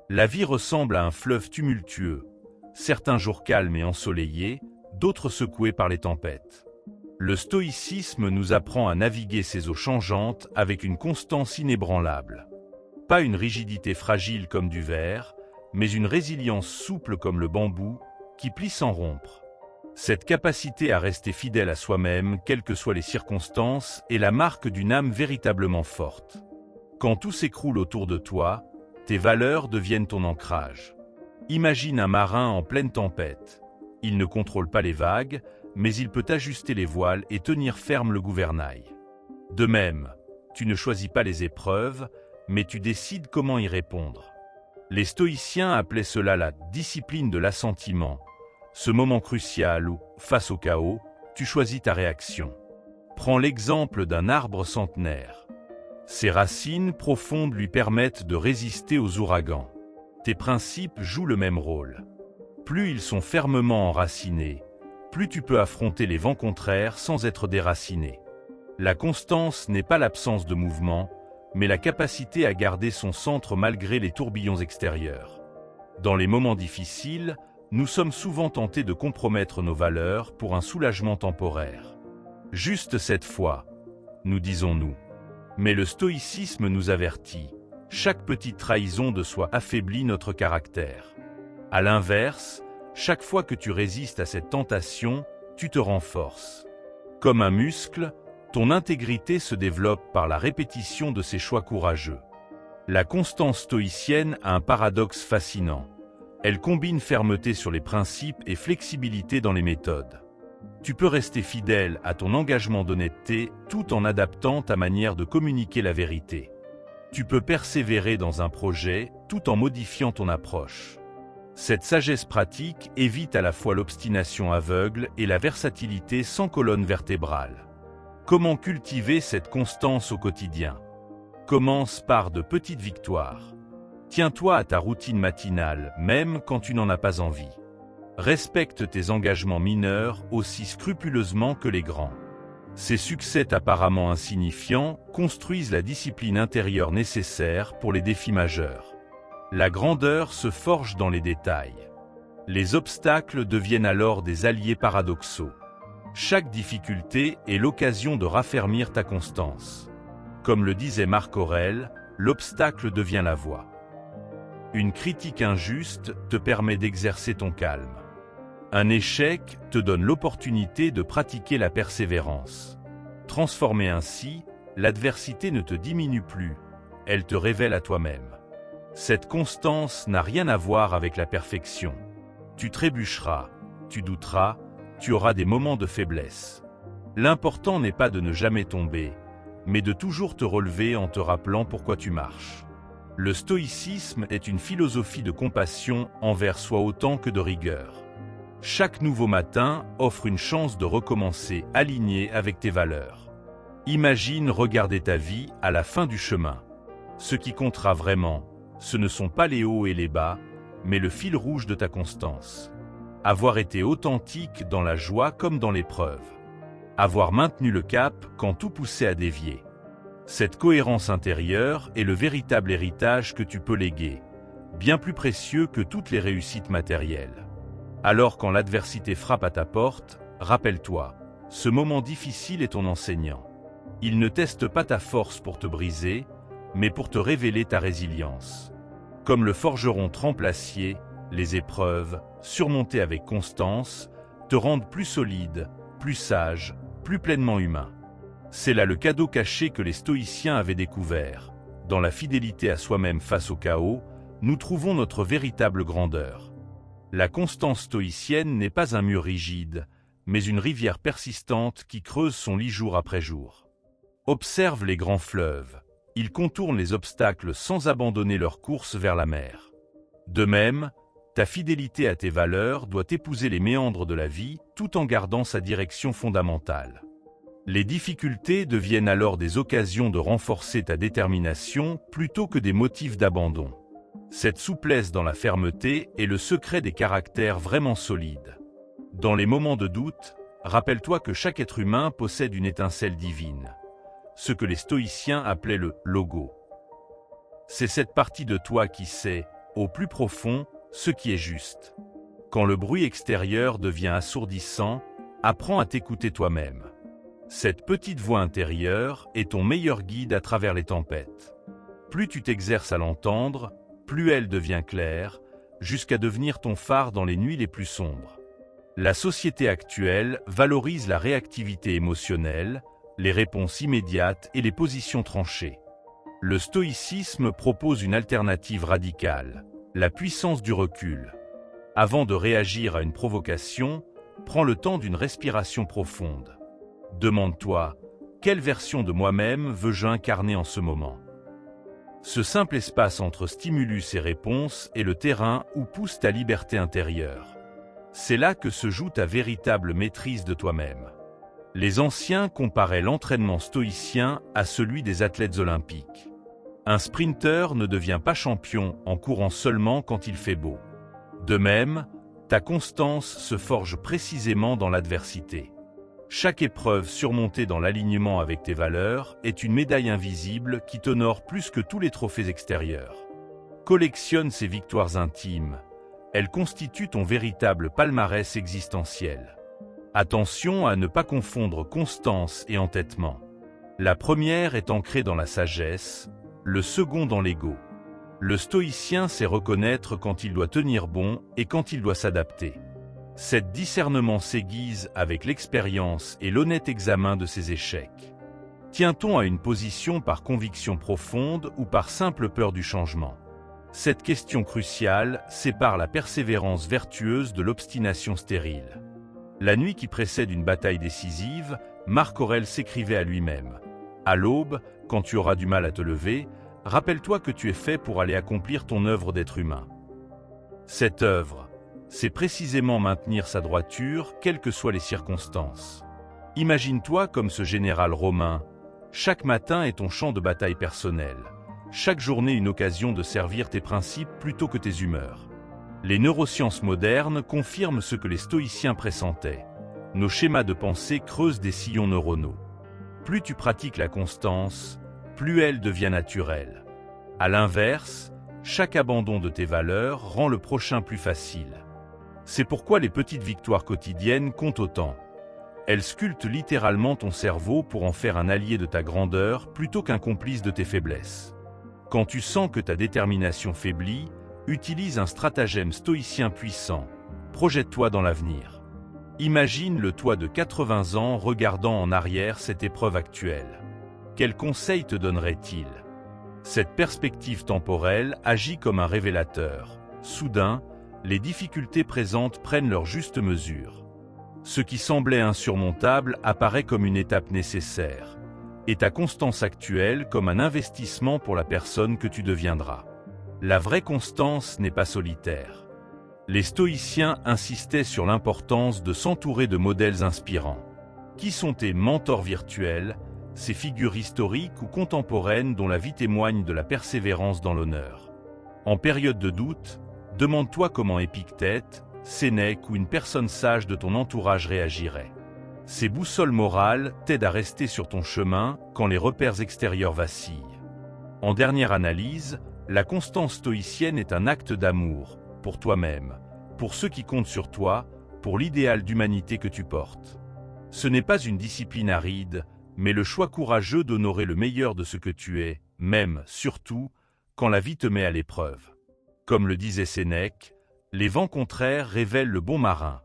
La vie ressemble à un fleuve tumultueux, certains jours calmes et ensoleillés, d'autres secoués par les tempêtes. Le stoïcisme nous apprend à naviguer ces eaux changeantes avec une constance inébranlable. Pas une rigidité fragile comme du verre, mais une résilience souple comme le bambou, qui plie sans rompre. Cette capacité à rester fidèle à soi-même, quelles que soient les circonstances, est la marque d'une âme véritablement forte. Quand tout s'écroule autour de toi, tes valeurs deviennent ton ancrage. Imagine un marin en pleine tempête. Il ne contrôle pas les vagues, mais il peut ajuster les voiles et tenir ferme le gouvernail. De même, tu ne choisis pas les épreuves, mais tu décides comment y répondre. Les stoïciens appelaient cela la discipline de l'assentiment, ce moment crucial où, face au chaos, tu choisis ta réaction. Prends l'exemple d'un arbre centenaire. Ses racines profondes lui permettent de résister aux ouragans. Tes principes jouent le même rôle. Plus ils sont fermement enracinés, plus tu peux affronter les vents contraires sans être déraciné. La constance n'est pas l'absence de mouvement, mais la capacité à garder son centre malgré les tourbillons extérieurs. Dans les moments difficiles, nous sommes souvent tentés de compromettre nos valeurs pour un soulagement temporaire. Juste cette fois, nous disons-nous. Mais le stoïcisme nous avertit, chaque petite trahison de soi affaiblit notre caractère. À l'inverse, chaque fois que tu résistes à cette tentation, tu te renforces. Comme un muscle, ton intégrité se développe par la répétition de ces choix courageux. La constance stoïcienne a un paradoxe fascinant. Elle combine fermeté sur les principes et flexibilité dans les méthodes. Tu peux rester fidèle à ton engagement d'honnêteté tout en adaptant ta manière de communiquer la vérité. Tu peux persévérer dans un projet tout en modifiant ton approche. Cette sagesse pratique évite à la fois l'obstination aveugle et la versatilité sans colonne vertébrale. Comment cultiver cette constance au quotidien? Commence par de petites victoires. Tiens-toi à ta routine matinale, même quand tu n'en as pas envie. Respecte tes engagements mineurs aussi scrupuleusement que les grands. Ces succès apparemment insignifiants construisent la discipline intérieure nécessaire pour les défis majeurs. La grandeur se forge dans les détails. Les obstacles deviennent alors des alliés paradoxaux. Chaque difficulté est l'occasion de raffermir ta constance. Comme le disait Marc Aurèle, l'obstacle devient la voie. Une critique injuste te permet d'exercer ton calme. Un échec te donne l'opportunité de pratiquer la persévérance. Transformée ainsi, l'adversité ne te diminue plus, elle te révèle à toi-même. Cette constance n'a rien à voir avec la perfection. Tu trébucheras, tu douteras, tu auras des moments de faiblesse. L'important n'est pas de ne jamais tomber, mais de toujours te relever en te rappelant pourquoi tu marches. Le stoïcisme est une philosophie de compassion envers soi autant que de rigueur. Chaque nouveau matin offre une chance de recommencer aligné avec tes valeurs. Imagine regarder ta vie à la fin du chemin. Ce qui comptera vraiment, ce ne sont pas les hauts et les bas, mais le fil rouge de ta constance. Avoir été authentique dans la joie comme dans l'épreuve. Avoir maintenu le cap quand tout poussait à dévier. Cette cohérence intérieure est le véritable héritage que tu peux léguer, bien plus précieux que toutes les réussites matérielles. Alors quand l'adversité frappe à ta porte, rappelle-toi, ce moment difficile est ton enseignant. Il ne teste pas ta force pour te briser, mais pour te révéler ta résilience. Comme le forgeron trempe l'acier, les épreuves, surmontées avec constance, te rendent plus solide, plus sage, plus pleinement humain. C'est là le cadeau caché que les stoïciens avaient découvert. Dans la fidélité à soi-même face au chaos, nous trouvons notre véritable grandeur. La constance stoïcienne n'est pas un mur rigide, mais une rivière persistante qui creuse son lit jour après jour. Observe les grands fleuves. Ils contournent les obstacles sans abandonner leur course vers la mer. De même, ta fidélité à tes valeurs doit épouser les méandres de la vie tout en gardant sa direction fondamentale. Les difficultés deviennent alors des occasions de renforcer ta détermination plutôt que des motifs d'abandon. Cette souplesse dans la fermeté est le secret des caractères vraiment solides. Dans les moments de doute, rappelle-toi que chaque être humain possède une étincelle divine, ce que les stoïciens appelaient le logo. C'est cette partie de toi qui sait, au plus profond, ce qui est juste. Quand le bruit extérieur devient assourdissant, apprends à t'écouter toi-même. Cette petite voix intérieure est ton meilleur guide à travers les tempêtes. Plus tu t'exerces à l'entendre, plus elle devient claire, jusqu'à devenir ton phare dans les nuits les plus sombres. La société actuelle valorise la réactivité émotionnelle, les réponses immédiates et les positions tranchées. Le stoïcisme propose une alternative radicale, la puissance du recul. Avant de réagir à une provocation, prends le temps d'une respiration profonde. Demande-toi, quelle version de moi-même veux-je incarner en ce moment ? Ce simple espace entre stimulus et réponse est le terrain où pousse ta liberté intérieure. C'est là que se joue ta véritable maîtrise de toi-même. Les anciens comparaient l'entraînement stoïcien à celui des athlètes olympiques. Un sprinter ne devient pas champion en courant seulement quand il fait beau. De même, ta constance se forge précisément dans l'adversité. Chaque épreuve surmontée dans l'alignement avec tes valeurs est une médaille invisible qui t'honore plus que tous les trophées extérieurs. Collectionne ces victoires intimes. Elles constituent ton véritable palmarès existentiel. Attention à ne pas confondre constance et entêtement. La première est ancrée dans la sagesse, le second dans l'ego. Le stoïcien sait reconnaître quand il doit tenir bon et quand il doit s'adapter. Cet discernement s'aiguise avec l'expérience et l'honnête examen de ses échecs. Tient-on à une position par conviction profonde ou par simple peur du changement ? Cette question cruciale sépare la persévérance vertueuse de l'obstination stérile. La nuit qui précède une bataille décisive, Marc Aurèle s'écrivait à lui-même. À l'aube, quand tu auras du mal à te lever, rappelle-toi que tu es fait pour aller accomplir ton œuvre d'être humain. Cette œuvre, c'est précisément maintenir sa droiture, quelles que soient les circonstances. Imagine-toi comme ce général romain. Chaque matin est ton champ de bataille personnel. Chaque journée une occasion de servir tes principes plutôt que tes humeurs. Les neurosciences modernes confirment ce que les stoïciens pressentaient. Nos schémas de pensée creusent des sillons neuronaux. Plus tu pratiques la constance, plus elle devient naturelle. À l'inverse, chaque abandon de tes valeurs rend le prochain plus facile. C'est pourquoi les petites victoires quotidiennes comptent autant. Elles sculptent littéralement ton cerveau pour en faire un allié de ta grandeur plutôt qu'un complice de tes faiblesses. Quand tu sens que ta détermination faiblit, utilise un stratagème stoïcien puissant. Projette-toi dans l'avenir. Imagine le toi de 80 ans regardant en arrière cette épreuve actuelle. Quels conseils te donnerait-il? Cette perspective temporelle agit comme un révélateur. Soudain, les difficultés présentes prennent leur juste mesure. Ce qui semblait insurmontable apparaît comme une étape nécessaire, et ta constance actuelle comme un investissement pour la personne que tu deviendras. La vraie constance n'est pas solitaire. Les stoïciens insistaient sur l'importance de s'entourer de modèles inspirants. Qui sont tes mentors virtuels, ces figures historiques ou contemporaines dont la vie témoigne de la persévérance dans l'honneur? En période de doute, demande-toi comment Épictète, Sénèque ou une personne sage de ton entourage réagirait. Ces boussoles morales t'aident à rester sur ton chemin quand les repères extérieurs vacillent. En dernière analyse, la constance stoïcienne est un acte d'amour, pour toi-même, pour ceux qui comptent sur toi, pour l'idéal d'humanité que tu portes. Ce n'est pas une discipline aride, mais le choix courageux d'honorer le meilleur de ce que tu es, même, surtout, quand la vie te met à l'épreuve. Comme le disait Sénèque, les vents contraires révèlent le bon marin.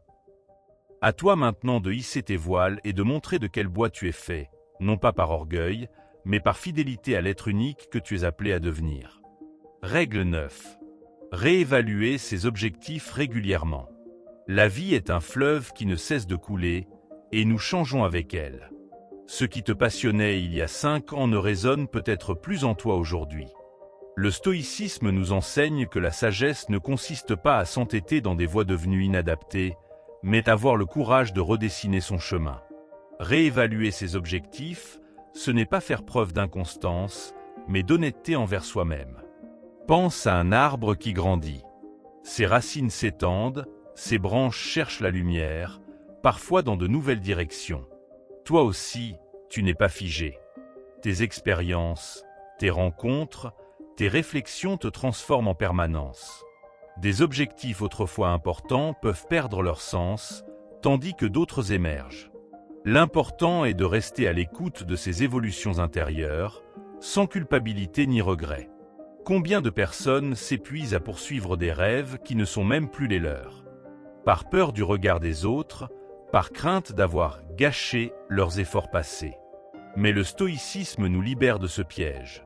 À toi maintenant de hisser tes voiles et de montrer de quel bois tu es fait, non pas par orgueil, mais par fidélité à l'être unique que tu es appelé à devenir. Règle 9. Réévaluer ses objectifs régulièrement. La vie est un fleuve qui ne cesse de couler, et nous changeons avec elle. Ce qui te passionnait il y a 5 ans ne résonne peut-être plus en toi aujourd'hui. Le stoïcisme nous enseigne que la sagesse ne consiste pas à s'entêter dans des voies devenues inadaptées, mais à avoir le courage de redessiner son chemin. Réévaluer ses objectifs, ce n'est pas faire preuve d'inconstance, mais d'honnêteté envers soi-même. Pense à un arbre qui grandit. Ses racines s'étendent, ses branches cherchent la lumière, parfois dans de nouvelles directions. Toi aussi, tu n'es pas figé. Tes expériences, tes rencontres, tes réflexions te transforment en permanence. Des objectifs autrefois importants peuvent perdre leur sens, tandis que d'autres émergent. L'important est de rester à l'écoute de ces évolutions intérieures, sans culpabilité ni regret. Combien de personnes s'épuisent à poursuivre des rêves qui ne sont même plus les leurs? Par peur du regard des autres, par crainte d'avoir gâché leurs efforts passés. Mais le stoïcisme nous libère de ce piège.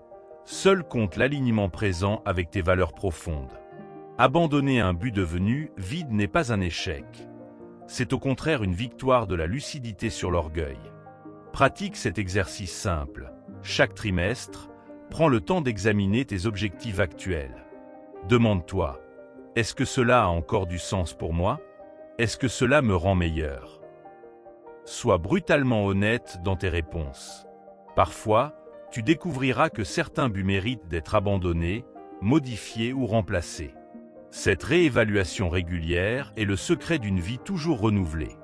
Seul compte l'alignement présent avec tes valeurs profondes. Abandonner un but devenu vide n'est pas un échec. C'est au contraire une victoire de la lucidité sur l'orgueil. Pratique cet exercice simple. Chaque trimestre, prends le temps d'examiner tes objectifs actuels. Demande-toi, est-ce que cela a encore du sens pour moi? Est-ce que cela me rend meilleur? Sois brutalement honnête dans tes réponses. Parfois, tu découvriras que certains buts méritent d'être abandonnés, modifiés ou remplacés. Cette réévaluation régulière est le secret d'une vie toujours renouvelée.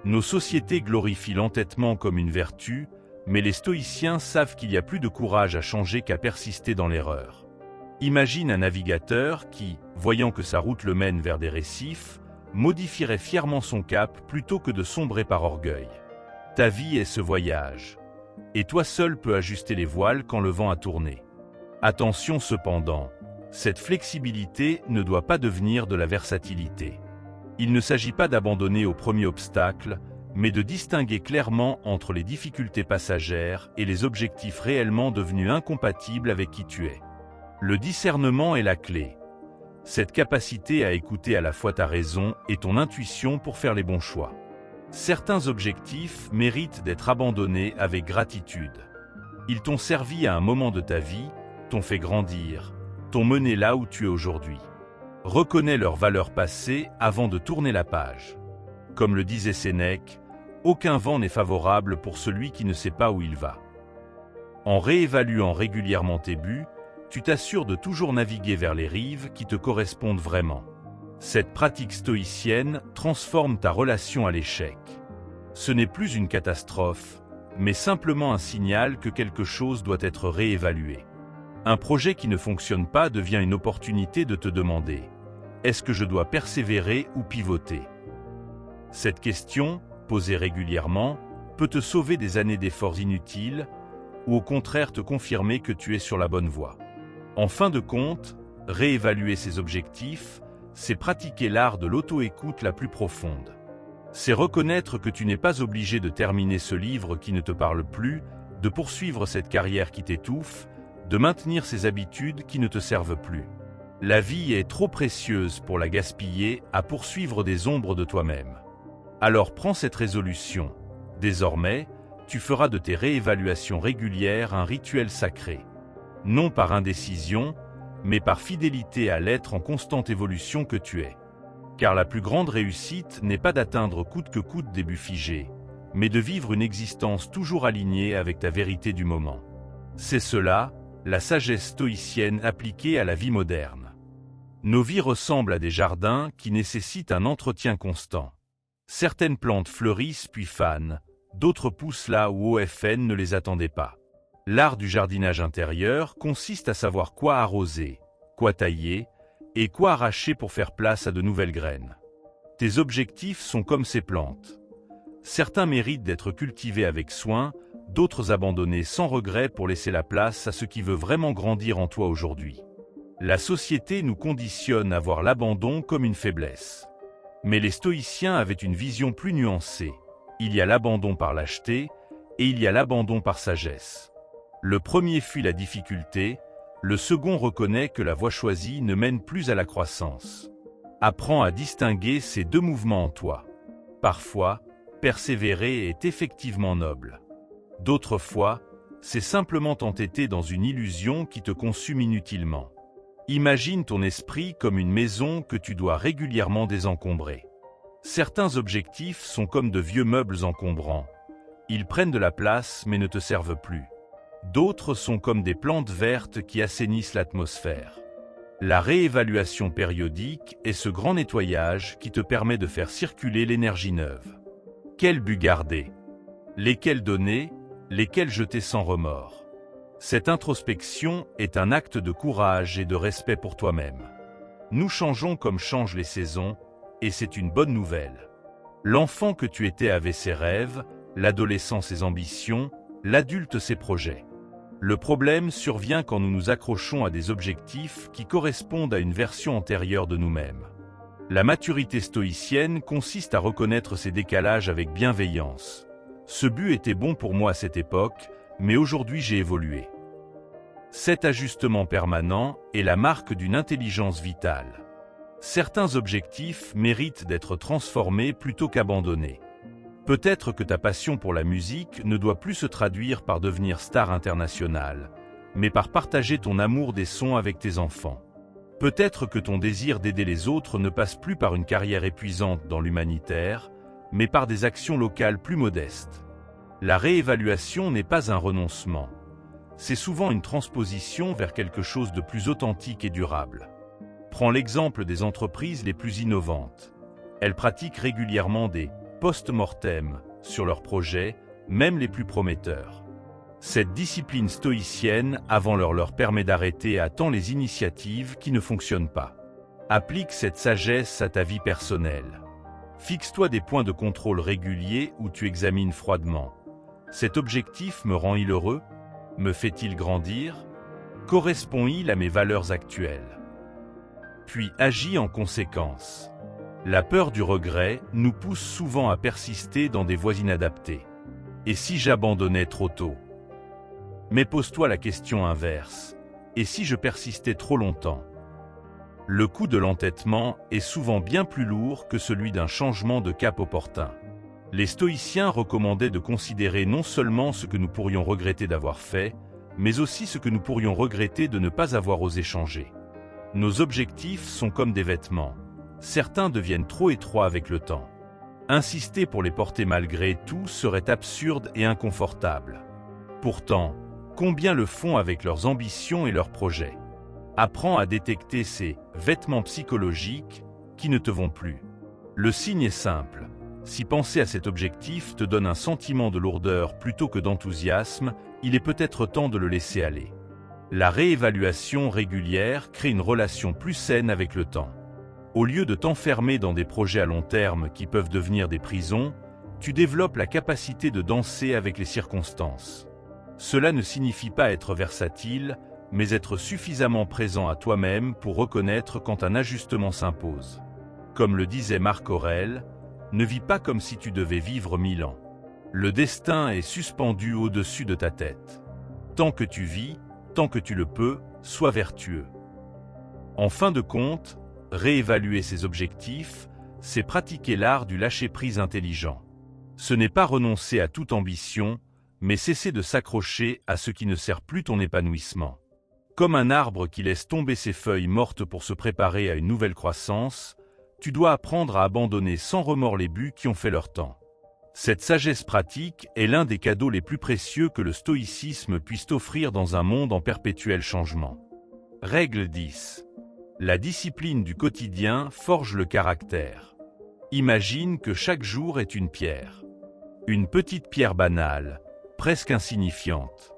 Nos sociétés glorifient l'entêtement comme une vertu, mais les stoïciens savent qu'il y a plus de courage à changer qu'à persister dans l'erreur. Imagine un navigateur qui, voyant que sa route le mène vers des récifs, modifierait fièrement son cap plutôt que de sombrer par orgueil. Ta vie est ce voyage. Et toi seul peux ajuster les voiles quand le vent a tourné. Attention cependant, cette flexibilité ne doit pas devenir de la versatilité. Il ne s'agit pas d'abandonner au premier obstacle, mais de distinguer clairement entre les difficultés passagères et les objectifs réellement devenus incompatibles avec qui tu es. Le discernement est la clé. Cette capacité à écouter à la fois ta raison et ton intuition pour faire les bons choix. Certains objectifs méritent d'être abandonnés avec gratitude. Ils t'ont servi à un moment de ta vie, t'ont fait grandir, t'ont mené là où tu es aujourd'hui. Reconnais leurs valeurs passées avant de tourner la page. Comme le disait Sénèque, aucun vent n'est favorable pour celui qui ne sait pas où il va. En réévaluant régulièrement tes buts, tu t'assures de toujours naviguer vers les rives qui te correspondent vraiment. Cette pratique stoïcienne transforme ta relation à l'échec. Ce n'est plus une catastrophe, mais simplement un signal que quelque chose doit être réévalué. Un projet qui ne fonctionne pas devient une opportunité de te demander : Est-ce que je dois persévérer ou pivoter? Cette question, posée régulièrement, peut te sauver des années d'efforts inutiles ou au contraire te confirmer que tu es sur la bonne voie. En fin de compte, réévaluer ses objectifs, c'est pratiquer l'art de l'auto-écoute la plus profonde. C'est reconnaître que tu n'es pas obligé de terminer ce livre qui ne te parle plus, de poursuivre cette carrière qui t'étouffe, de maintenir ces habitudes qui ne te servent plus. La vie est trop précieuse pour la gaspiller à poursuivre des ombres de toi-même. Alors prends cette résolution. Désormais, tu feras de tes réévaluations régulières un rituel sacré. Non par indécision, mais par fidélité à l'être en constante évolution que tu es. Car la plus grande réussite n'est pas d'atteindre coûte que coûte des buts figés, mais de vivre une existence toujours alignée avec ta vérité du moment. C'est cela, la sagesse stoïcienne appliquée à la vie moderne. Nos vies ressemblent à des jardins qui nécessitent un entretien constant. Certaines plantes fleurissent puis fanent, d'autres poussent là où OFN ne les attendait pas. L'art du jardinage intérieur consiste à savoir quoi arroser, quoi tailler et quoi arracher pour faire place à de nouvelles graines. Tes objectifs sont comme ces plantes. Certains méritent d'être cultivés avec soin, d'autres abandonnés sans regret pour laisser la place à ce qui veut vraiment grandir en toi aujourd'hui. La société nous conditionne à voir l'abandon comme une faiblesse. Mais les stoïciens avaient une vision plus nuancée. Il y a l'abandon par lâcheté et il y a l'abandon par sagesse. Le premier fuit la difficulté, le second reconnaît que la voie choisie ne mène plus à la croissance. Apprends à distinguer ces deux mouvements en toi. Parfois, persévérer est effectivement noble. D'autres fois, c'est simplement t'entêter dans une illusion qui te consume inutilement. Imagine ton esprit comme une maison que tu dois régulièrement désencombrer. Certains objectifs sont comme de vieux meubles encombrants. Ils prennent de la place mais ne te servent plus. D'autres sont comme des plantes vertes qui assainissent l'atmosphère. La réévaluation périodique est ce grand nettoyage qui te permet de faire circuler l'énergie neuve. Quel but garder? Lesquels donner? Lesquels jeter sans remords? Cette introspection est un acte de courage et de respect pour toi-même. Nous changeons comme changent les saisons, et c'est une bonne nouvelle. L'enfant que tu étais avait ses rêves, l'adolescent ses ambitions, l'adulte ses projets. Le problème survient quand nous nous accrochons à des objectifs qui correspondent à une version antérieure de nous-mêmes. La maturité stoïcienne consiste à reconnaître ces décalages avec bienveillance. Ce but était bon pour moi à cette époque, mais aujourd'hui j'ai évolué. Cet ajustement permanent est la marque d'une intelligence vitale. Certains objectifs méritent d'être transformés plutôt qu'abandonnés. Peut-être que ta passion pour la musique ne doit plus se traduire par devenir star internationale, mais par partager ton amour des sons avec tes enfants. Peut-être que ton désir d'aider les autres ne passe plus par une carrière épuisante dans l'humanitaire, mais par des actions locales plus modestes. La réévaluation n'est pas un renoncement. C'est souvent une transposition vers quelque chose de plus authentique et durable. Prends l'exemple des entreprises les plus innovantes. Elles pratiquent régulièrement des post-mortem sur leurs projets, même les plus prometteurs. Cette discipline stoïcienne avant l'heure leur permet d'arrêter à temps les initiatives qui ne fonctionnent pas. Applique cette sagesse à ta vie personnelle. Fixe-toi des points de contrôle réguliers où tu examines froidement. Cet objectif me rend-il heureux? Me fait-il grandir? Correspond-il à mes valeurs actuelles? Puis agis en conséquence. La peur du regret nous pousse souvent à persister dans des voies inadaptées. Et si j'abandonnais trop tôt? Mais pose-toi la question inverse. Et si je persistais trop longtemps? Le coût de l'entêtement est souvent bien plus lourd que celui d'un changement de cap opportun. Les stoïciens recommandaient de considérer non seulement ce que nous pourrions regretter d'avoir fait, mais aussi ce que nous pourrions regretter de ne pas avoir osé changer. Nos objectifs sont comme des vêtements. Certains deviennent trop étroits avec le temps. Insister pour les porter malgré tout serait absurde et inconfortable. Pourtant, combien le font avec leurs ambitions et leurs projets? Apprends à détecter ces vêtements psychologiques qui ne te vont plus. Le signe est simple. Si penser à cet objectif te donne un sentiment de lourdeur plutôt que d'enthousiasme, il est peut-être temps de le laisser aller. La réévaluation régulière crée une relation plus saine avec le temps. Au lieu de t'enfermer dans des projets à long terme qui peuvent devenir des prisons, tu développes la capacité de danser avec les circonstances. Cela ne signifie pas être versatile, mais être suffisamment présent à toi-même pour reconnaître quand un ajustement s'impose. Comme le disait Marc Aurèle, ne vis pas comme si tu devais vivre 1000 ans. Le destin est suspendu au-dessus de ta tête. Tant que tu vis, tant que tu le peux, sois vertueux. En fin de compte, réévaluer ses objectifs, c'est pratiquer l'art du lâcher-prise intelligent. Ce n'est pas renoncer à toute ambition, mais cesser de s'accrocher à ce qui ne sert plus ton épanouissement. Comme un arbre qui laisse tomber ses feuilles mortes pour se préparer à une nouvelle croissance, tu dois apprendre à abandonner sans remords les buts qui ont fait leur temps. Cette sagesse pratique est l'un des cadeaux les plus précieux que le stoïcisme puisse t'offrir dans un monde en perpétuel changement. Règle 10. La discipline du quotidien forge le caractère. Imagine que chaque jour est une pierre. Une petite pierre banale, presque insignifiante.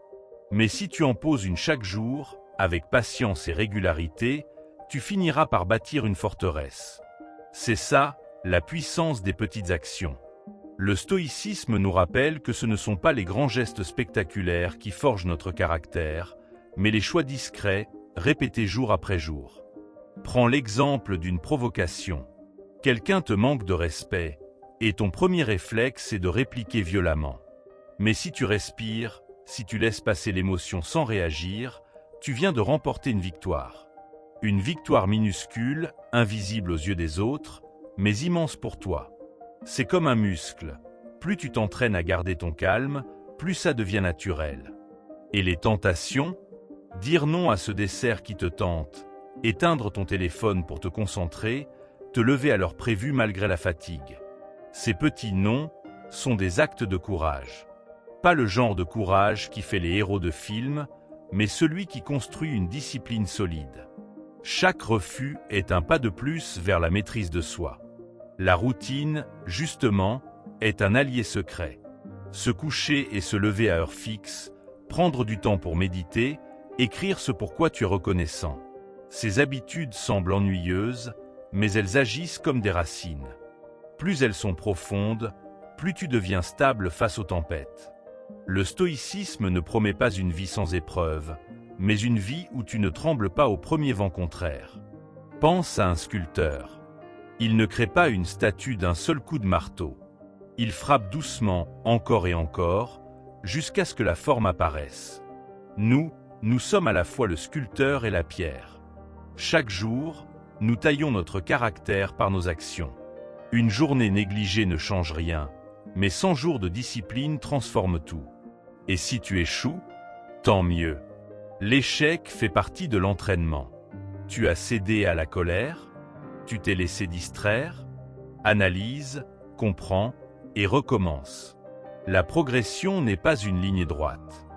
Mais si tu en poses une chaque jour, avec patience et régularité, tu finiras par bâtir une forteresse. C'est ça, la puissance des petites actions. Le stoïcisme nous rappelle que ce ne sont pas les grands gestes spectaculaires qui forgent notre caractère, mais les choix discrets, répétés jour après jour. Prends l'exemple d'une provocation. Quelqu'un te manque de respect, et ton premier réflexe est de répliquer violemment. Mais si tu respires, si tu laisses passer l'émotion sans réagir, tu viens de remporter une victoire. Une victoire minuscule, invisible aux yeux des autres, mais immense pour toi. C'est comme un muscle. Plus tu t'entraînes à garder ton calme, plus ça devient naturel. Et les tentations? Dire non à ce dessert qui te tente, éteindre ton téléphone pour te concentrer, te lever à l'heure prévue malgré la fatigue. Ces petits non sont des actes de courage. Pas le genre de courage qui fait les héros de films, mais celui qui construit une discipline solide. Chaque refus est un pas de plus vers la maîtrise de soi. La routine, justement, est un allié secret. Se coucher et se lever à heure fixe, prendre du temps pour méditer, écrire ce pourquoi tu es reconnaissant. Ces habitudes semblent ennuyeuses, mais elles agissent comme des racines. Plus elles sont profondes, plus tu deviens stable face aux tempêtes. Le stoïcisme ne promet pas une vie sans épreuves, mais une vie où tu ne trembles pas au premier vent contraire. Pense à un sculpteur. Il ne crée pas une statue d'un seul coup de marteau. Il frappe doucement, encore et encore, jusqu'à ce que la forme apparaisse. Nous sommes à la fois le sculpteur et la pierre. Chaque jour, nous taillons notre caractère par nos actions. Une journée négligée ne change rien, mais 100 jours de discipline transforment tout. Et si tu échoues, tant mieux. L'échec fait partie de l'entraînement. Tu as cédé à la colère? Tu t'es laissé distraire? Analyse, comprends et recommence. La progression n'est pas une ligne droite.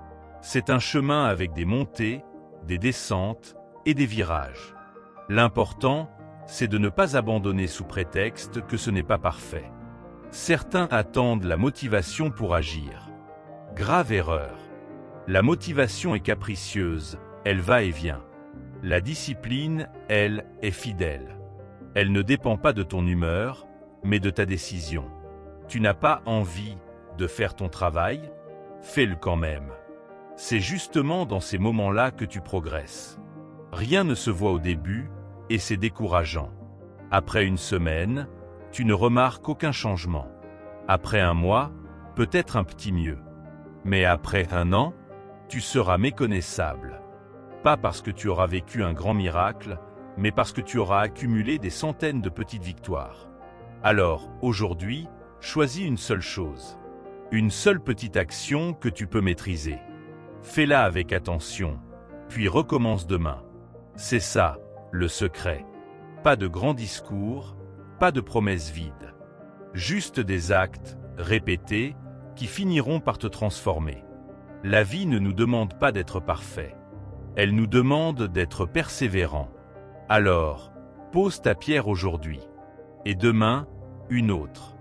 C'est un chemin avec des montées, des descentes et des virages. L'important, c'est de ne pas abandonner sous prétexte que ce n'est pas parfait. Certains attendent la motivation pour agir. Grave erreur. La motivation est capricieuse, elle va et vient. La discipline, elle, est fidèle. Elle ne dépend pas de ton humeur, mais de ta décision. Tu n'as pas envie de faire ton travail? Fais-le quand même. C'est justement dans ces moments-là que tu progresses. Rien ne se voit au début, et c'est décourageant. Après une semaine, tu ne remarques aucun changement. Après un mois, peut-être un petit mieux. Mais après un an, tu seras méconnaissable. Pas parce que tu auras vécu un grand miracle, mais parce que tu auras accumulé des centaines de petites victoires. Alors, aujourd'hui, choisis une seule chose. Une seule petite action que tu peux maîtriser. Fais-la avec attention, puis recommence demain. C'est ça, le secret. Pas de grands discours, pas de promesses vides. Juste des actes, répétés, qui finiront par te transformer. La vie ne nous demande pas d'être parfait. Elle nous demande d'être persévérant. Alors, pose ta pierre aujourd'hui. Et demain, une autre.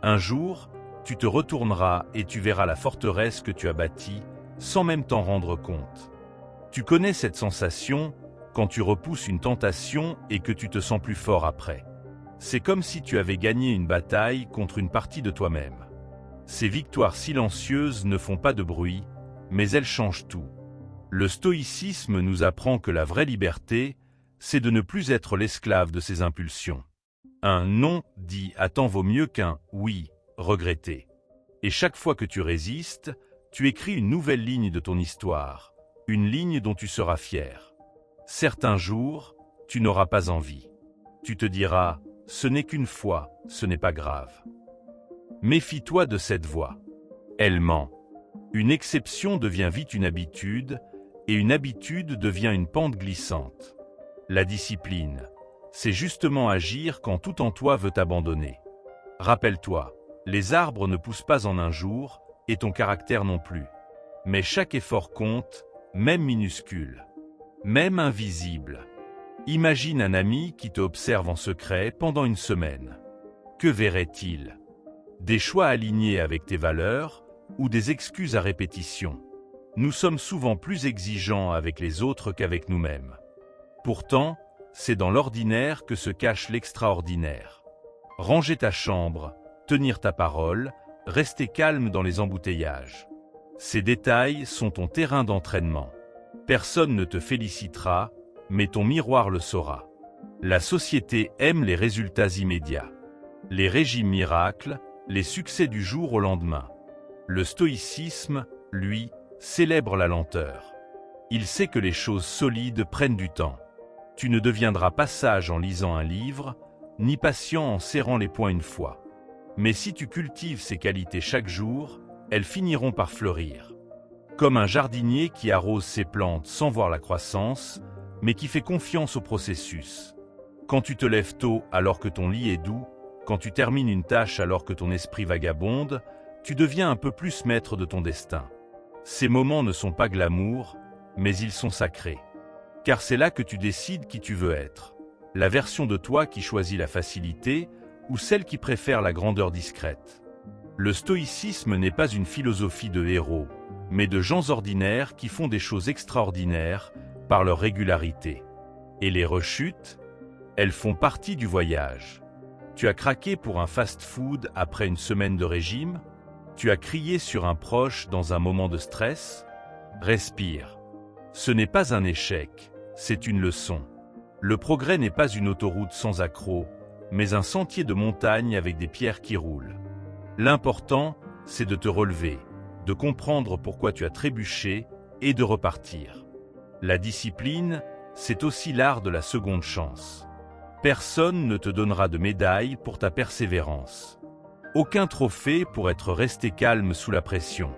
Un jour, tu te retourneras et tu verras la forteresse que tu as bâtie, sans même t'en rendre compte. Tu connais cette sensation, quand tu repousses une tentation et que tu te sens plus fort après. C'est comme si tu avais gagné une bataille contre une partie de toi-même. Ces victoires silencieuses ne font pas de bruit, mais elles changent tout. Le stoïcisme nous apprend que la vraie liberté, c'est de ne plus être l'esclave de ses impulsions. Un non dit à temps vaut mieux qu'un oui regretté. Et chaque fois que tu résistes, tu écris une nouvelle ligne de ton histoire, une ligne dont tu seras fier. Certains jours, tu n'auras pas envie. Tu te diras, ce n'est qu'une fois, ce n'est pas grave. Méfie-toi de cette voix. Elle ment. Une exception devient vite une habitude, et une habitude devient une pente glissante. La discipline, c'est justement agir quand tout en toi veut t'abandonner. Rappelle-toi, les arbres ne poussent pas en un jour, et ton caractère non plus. Mais chaque effort compte, même minuscule, même invisible. Imagine un ami qui te observe en secret pendant une semaine. Que verrait-il? Des choix alignés avec tes valeurs ou des excuses à répétition? Nous sommes souvent plus exigeants avec les autres qu'avec nous-mêmes. Pourtant, c'est dans l'ordinaire que se cache l'extraordinaire. Ranger ta chambre, tenir ta parole, rester calme dans les embouteillages. Ces détails sont ton terrain d'entraînement. Personne ne te félicitera, mais ton miroir le saura. La société aime les résultats immédiats. Les régimes miracles, les succès du jour au lendemain. Le stoïcisme, lui, célèbre la lenteur. Il sait que les choses solides prennent du temps. Tu ne deviendras pas sage en lisant un livre, ni patient en serrant les poings une fois. Mais si tu cultives ces qualités chaque jour, elles finiront par fleurir. Comme un jardinier qui arrose ses plantes sans voir la croissance, mais qui fait confiance au processus. Quand tu te lèves tôt alors que ton lit est doux, quand tu termines une tâche alors que ton esprit vagabonde, tu deviens un peu plus maître de ton destin. Ces moments ne sont pas glamour, mais ils sont sacrés. Car c'est là que tu décides qui tu veux être. La version de toi qui choisit la facilité ou celle qui préfère la grandeur discrète. Le stoïcisme n'est pas une philosophie de héros, mais de gens ordinaires qui font des choses extraordinaires par leur régularité. Et les rechutes, elles font partie du voyage. Tu as craqué pour un fast-food après une semaine de régime? Tu as crié sur un proche dans un moment de stress? Respire. Ce n'est pas un échec, c'est une leçon. Le progrès n'est pas une autoroute sans accroc, mais un sentier de montagne avec des pierres qui roulent. L'important, c'est de te relever, de comprendre pourquoi tu as trébuché et de repartir. La discipline, c'est aussi l'art de la seconde chance. Personne ne te donnera de médaille pour ta persévérance. Aucun trophée pour être resté calme sous la pression.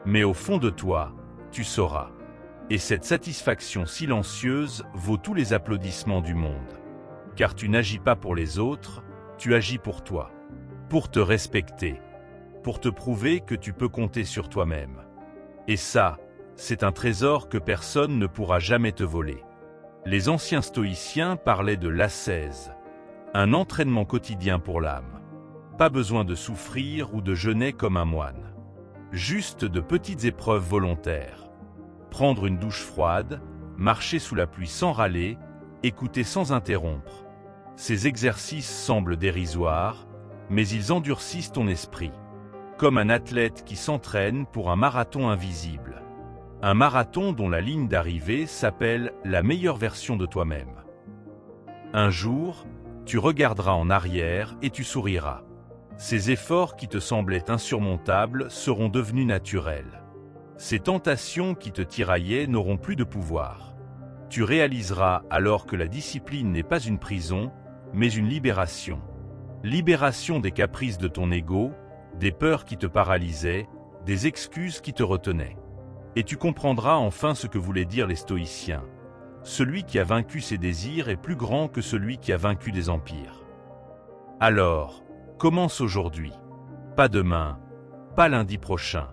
Mais au fond de toi, tu sauras. Et cette satisfaction silencieuse vaut tous les applaudissements du monde. Car tu n'agis pas pour les autres, tu agis pour toi. Pour te respecter. Pour te prouver que tu peux compter sur toi-même. Et ça, c'est un trésor que personne ne pourra jamais te voler. Les anciens stoïciens parlaient de l'ascèse, un entraînement quotidien pour l'âme. Pas besoin de souffrir ou de jeûner comme un moine. Juste de petites épreuves volontaires. Prendre une douche froide, marcher sous la pluie sans râler, écouter sans interrompre. Ces exercices semblent dérisoires, mais ils endurcissent ton esprit. Comme un athlète qui s'entraîne pour un marathon invisible. Un marathon dont la ligne d'arrivée s'appelle la meilleure version de toi-même. Un jour, tu regarderas en arrière et tu souriras. Ces efforts qui te semblaient insurmontables seront devenus naturels. Ces tentations qui te tiraillaient n'auront plus de pouvoir. Tu réaliseras alors que la discipline n'est pas une prison, mais une libération. Libération des caprices de ton ego, des peurs qui te paralysaient, des excuses qui te retenaient. Et tu comprendras enfin ce que voulaient dire les stoïciens. Celui qui a vaincu ses désirs est plus grand que celui qui a vaincu des empires. Alors, commence aujourd'hui. Pas demain, pas lundi prochain.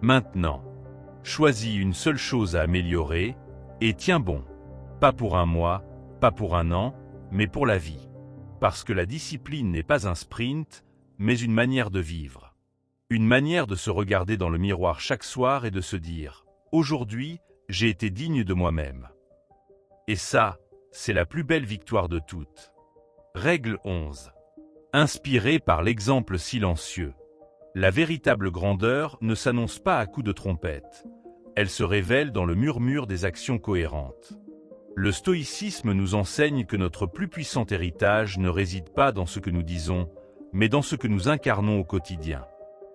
Maintenant. Choisis une seule chose à améliorer, et tiens bon. Pas pour un mois, pas pour un an, mais pour la vie. Parce que la discipline n'est pas un sprint, mais une manière de vivre. Une manière de se regarder dans le miroir chaque soir et de se dire « Aujourd'hui, j'ai été digne de moi-même ». Et ça, c'est la plus belle victoire de toutes. Règle 11. Inspiré par l'exemple silencieux. La véritable grandeur ne s'annonce pas à coups de trompette. Elle se révèle dans le murmure des actions cohérentes. Le stoïcisme nous enseigne que notre plus puissant héritage ne réside pas dans ce que nous disons, mais dans ce que nous incarnons au quotidien.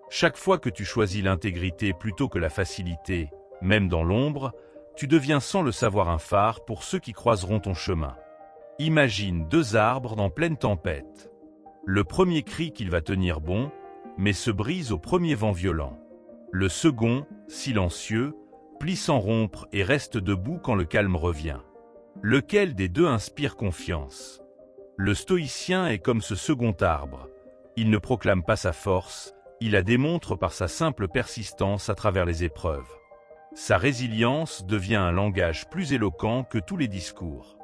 Chaque fois que tu choisis l'intégrité plutôt que la facilité, même dans l'ombre, tu deviens sans le savoir un phare pour ceux qui croiseront ton chemin. Imagine deux arbres en pleine tempête. Le premier crie qu'il va tenir bon, mais se brise au premier vent violent. Le second, silencieux, plie sans rompre et reste debout quand le calme revient. Lequel des deux inspire confiance? Le stoïcien est comme ce second arbre. Il ne proclame pas sa force, il la démontre par sa simple persistance à travers les épreuves. Sa résilience devient un langage plus éloquent que tous les discours.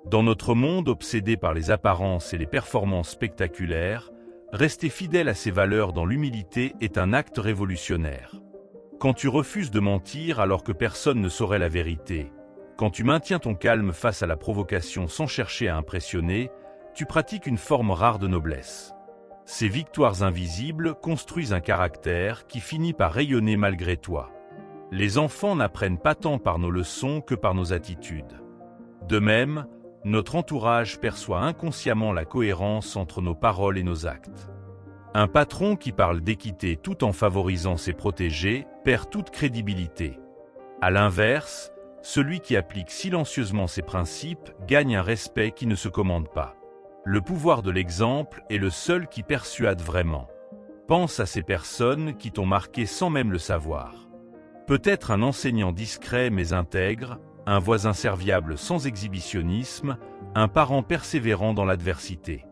Dans notre monde obsédé par les apparences et les performances spectaculaires, rester fidèle à ses valeurs dans l'humilité est un acte révolutionnaire. Quand tu refuses de mentir alors que personne ne saurait la vérité, quand tu maintiens ton calme face à la provocation sans chercher à impressionner, tu pratiques une forme rare de noblesse. Ces victoires invisibles construisent un caractère qui finit par rayonner malgré toi. Les enfants n'apprennent pas tant par nos leçons que par nos attitudes. De même, notre entourage perçoit inconsciemment la cohérence entre nos paroles et nos actes. Un patron qui parle d'équité tout en favorisant ses protégés perd toute crédibilité. À l'inverse, celui qui applique silencieusement ses principes gagne un respect qui ne se commande pas. Le pouvoir de l'exemple est le seul qui persuade vraiment. Pense à ces personnes qui t'ont marqué sans même le savoir. Peut-être un enseignant discret mais intègre, un voisin serviable sans exhibitionnisme, un parent persévérant dans l'adversité.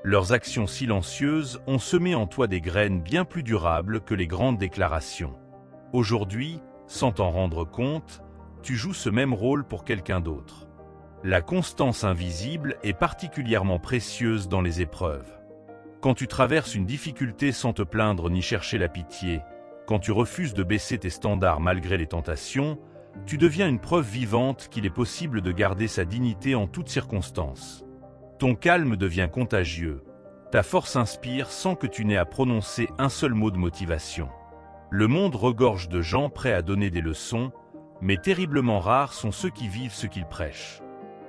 Leurs actions silencieuses ont semé en toi des graines bien plus durables que les grandes déclarations. Aujourd'hui, sans t'en rendre compte, tu joues ce même rôle pour quelqu'un d'autre. La constance invisible est particulièrement précieuse dans les épreuves. Quand tu traverses une difficulté sans te plaindre ni chercher la pitié, quand tu refuses de baisser tes standards malgré les tentations, tu deviens une preuve vivante qu'il est possible de garder sa dignité en toutes circonstances. Ton calme devient contagieux, ta force inspire sans que tu n'aies à prononcer un seul mot de motivation. Le monde regorge de gens prêts à donner des leçons, mais terriblement rares sont ceux qui vivent ce qu'ils prêchent.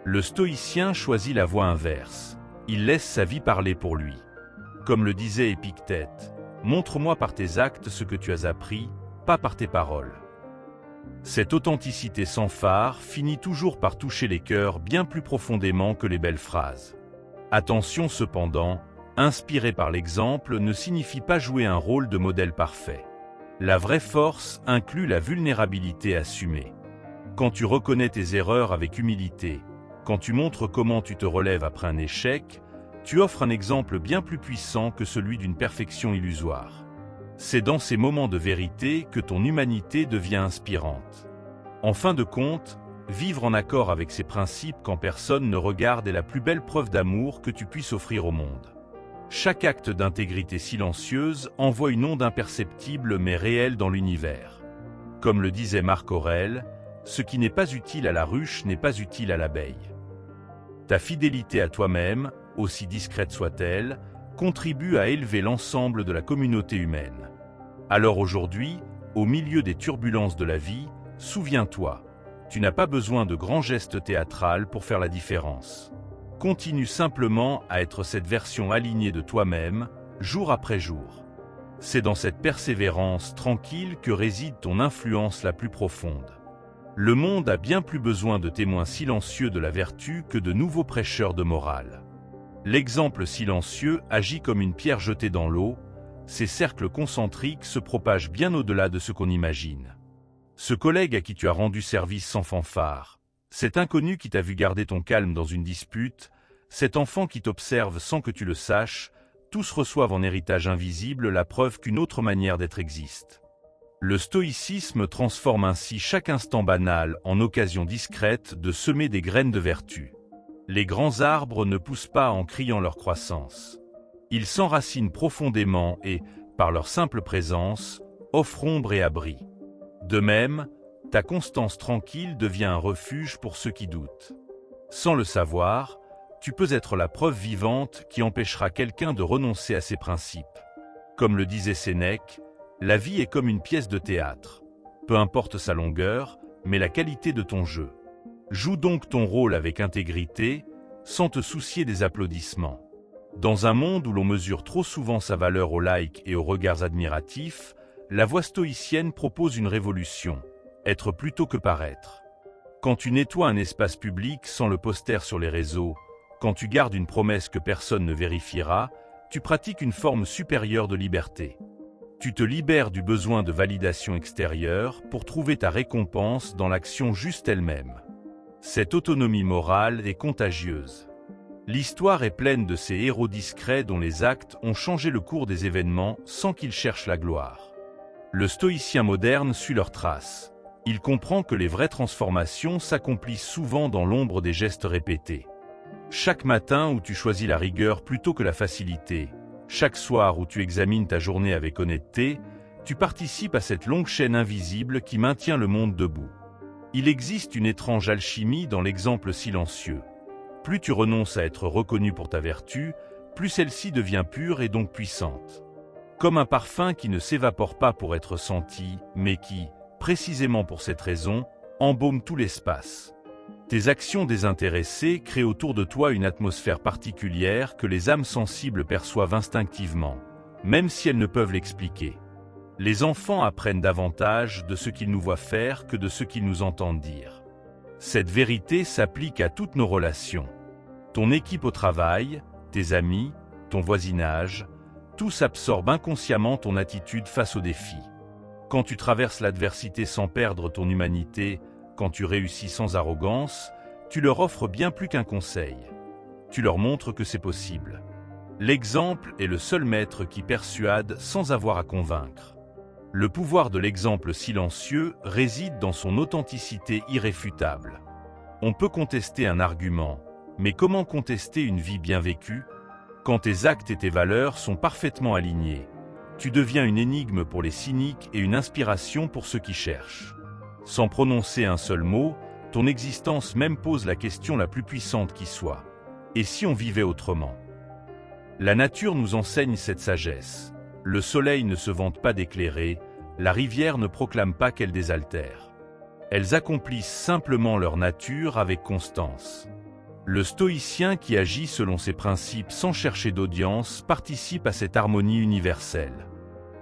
Le stoïcien choisit la voie inverse, il laisse sa vie parler pour lui. Comme le disait Épictète, « Montre-moi par tes actes ce que tu as appris, pas par tes paroles ». Cette authenticité sans phare finit toujours par toucher les cœurs bien plus profondément que les belles phrases. Attention cependant, inspiré par l'exemple ne signifie pas jouer un rôle de modèle parfait. La vraie force inclut la vulnérabilité assumée. Quand tu reconnais tes erreurs avec humilité, quand tu montres comment tu te relèves après un échec, tu offres un exemple bien plus puissant que celui d'une perfection illusoire. C'est dans ces moments de vérité que ton humanité devient inspirante. En fin de compte, vivre en accord avec ces principes quand personne ne regarde est la plus belle preuve d'amour que tu puisses offrir au monde. Chaque acte d'intégrité silencieuse envoie une onde imperceptible mais réelle dans l'univers. Comme le disait Marc Aurèle, ce qui n'est pas utile à la ruche n'est pas utile à l'abeille. Ta fidélité à toi-même, aussi discrète soit-elle, contribue à élever l'ensemble de la communauté humaine. Alors aujourd'hui, au milieu des turbulences de la vie, souviens-toi, tu n'as pas besoin de grands gestes théâtrales pour faire la différence. Continue simplement à être cette version alignée de toi-même, jour après jour. C'est dans cette persévérance tranquille que réside ton influence la plus profonde. Le monde a bien plus besoin de témoins silencieux de la vertu que de nouveaux prêcheurs de morale. L'exemple silencieux agit comme une pierre jetée dans l'eau, ces cercles concentriques se propagent bien au-delà de ce qu'on imagine. Ce collègue à qui tu as rendu service sans fanfare, cet inconnu qui t'a vu garder ton calme dans une dispute, cet enfant qui t'observe sans que tu le saches, tous reçoivent en héritage invisible la preuve qu'une autre manière d'être existe. Le stoïcisme transforme ainsi chaque instant banal en occasion discrète de semer des graines de vertu. Les grands arbres ne poussent pas en criant leur croissance. Ils s'enracinent profondément et, par leur simple présence, offrent ombre et abri. De même, ta constance tranquille devient un refuge pour ceux qui doutent. Sans le savoir, tu peux être la preuve vivante qui empêchera quelqu'un de renoncer à ses principes. Comme le disait Sénèque, la vie est comme une pièce de théâtre. Peu importe sa longueur, mais la qualité de ton jeu. Joue donc ton rôle avec intégrité, sans te soucier des applaudissements. Dans un monde où l'on mesure trop souvent sa valeur aux likes et aux regards admiratifs, la voie stoïcienne propose une révolution, être plutôt que paraître. Quand tu nettoies un espace public sans le poster sur les réseaux, quand tu gardes une promesse que personne ne vérifiera, tu pratiques une forme supérieure de liberté. Tu te libères du besoin de validation extérieure pour trouver ta récompense dans l'action juste elle-même. Cette autonomie morale est contagieuse. L'histoire est pleine de ces héros discrets dont les actes ont changé le cours des événements sans qu'ils cherchent la gloire. Le stoïcien moderne suit leurs traces. Il comprend que les vraies transformations s'accomplissent souvent dans l'ombre des gestes répétés. Chaque matin où tu choisis la rigueur plutôt que la facilité, chaque soir où tu examines ta journée avec honnêteté, tu participes à cette longue chaîne invisible qui maintient le monde debout. Il existe une étrange alchimie dans l'exemple silencieux. Plus tu renonces à être reconnu pour ta vertu, plus celle-ci devient pure et donc puissante. Comme un parfum qui ne s'évapore pas pour être senti, mais qui, précisément pour cette raison, embaume tout l'espace. Tes actions désintéressées créent autour de toi une atmosphère particulière que les âmes sensibles perçoivent instinctivement, même si elles ne peuvent l'expliquer. Les enfants apprennent davantage de ce qu'ils nous voient faire que de ce qu'ils nous entendent dire. Cette vérité s'applique à toutes nos relations. Ton équipe au travail, tes amis, ton voisinage, tous absorbent inconsciemment ton attitude face aux défis. Quand tu traverses l'adversité sans perdre ton humanité, quand tu réussis sans arrogance, tu leur offres bien plus qu'un conseil. Tu leur montres que c'est possible. L'exemple est le seul maître qui persuade sans avoir à convaincre. Le pouvoir de l'exemple silencieux réside dans son authenticité irréfutable. On peut contester un argument, mais comment contester une vie bien vécue? Quand tes actes et tes valeurs sont parfaitement alignés, tu deviens une énigme pour les cyniques et une inspiration pour ceux qui cherchent. Sans prononcer un seul mot, ton existence même pose la question la plus puissante qui soit. Et si on vivait autrement? La nature nous enseigne cette sagesse. Le soleil ne se vante pas d'éclairer, la rivière ne proclame pas qu'elle désaltère. Elles accomplissent simplement leur nature avec constance. Le stoïcien qui agit selon ses principes sans chercher d'audience participe à cette harmonie universelle.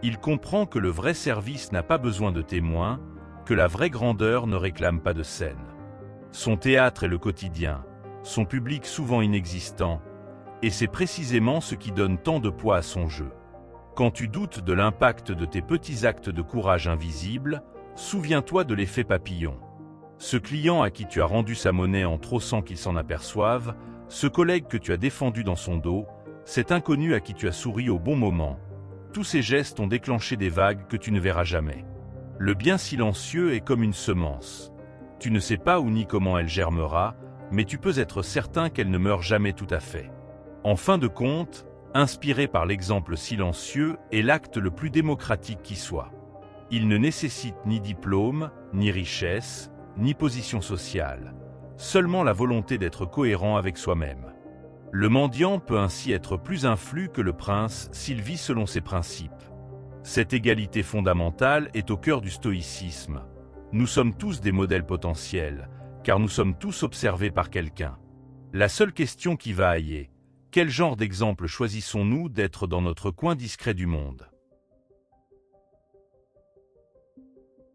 Il comprend que le vrai service n'a pas besoin de témoins, que la vraie grandeur ne réclame pas de scène. Son théâtre est le quotidien, son public souvent inexistant, et c'est précisément ce qui donne tant de poids à son jeu. Quand tu doutes de l'impact de tes petits actes de courage invisibles, souviens-toi de l'effet papillon. Ce client à qui tu as rendu sa monnaie en trop sans qu'il s'en aperçoive, ce collègue que tu as défendu dans son dos, cet inconnu à qui tu as souri au bon moment, tous ces gestes ont déclenché des vagues que tu ne verras jamais. Le bien silencieux est comme une semence. Tu ne sais pas où ni comment elle germera, mais tu peux être certain qu'elle ne meurt jamais tout à fait. En fin de compte, inspiré par l'exemple silencieux est l'acte le plus démocratique qui soit. Il ne nécessite ni diplôme, ni richesse, ni position sociale, seulement la volonté d'être cohérent avec soi-même. Le mendiant peut ainsi être plus influx que le prince s'il vit selon ses principes. Cette égalité fondamentale est au cœur du stoïcisme. Nous sommes tous des modèles potentiels, car nous sommes tous observés par quelqu'un. La seule question qui vaille est: quel genre d'exemple choisissons-nous d'être dans notre coin discret du monde ?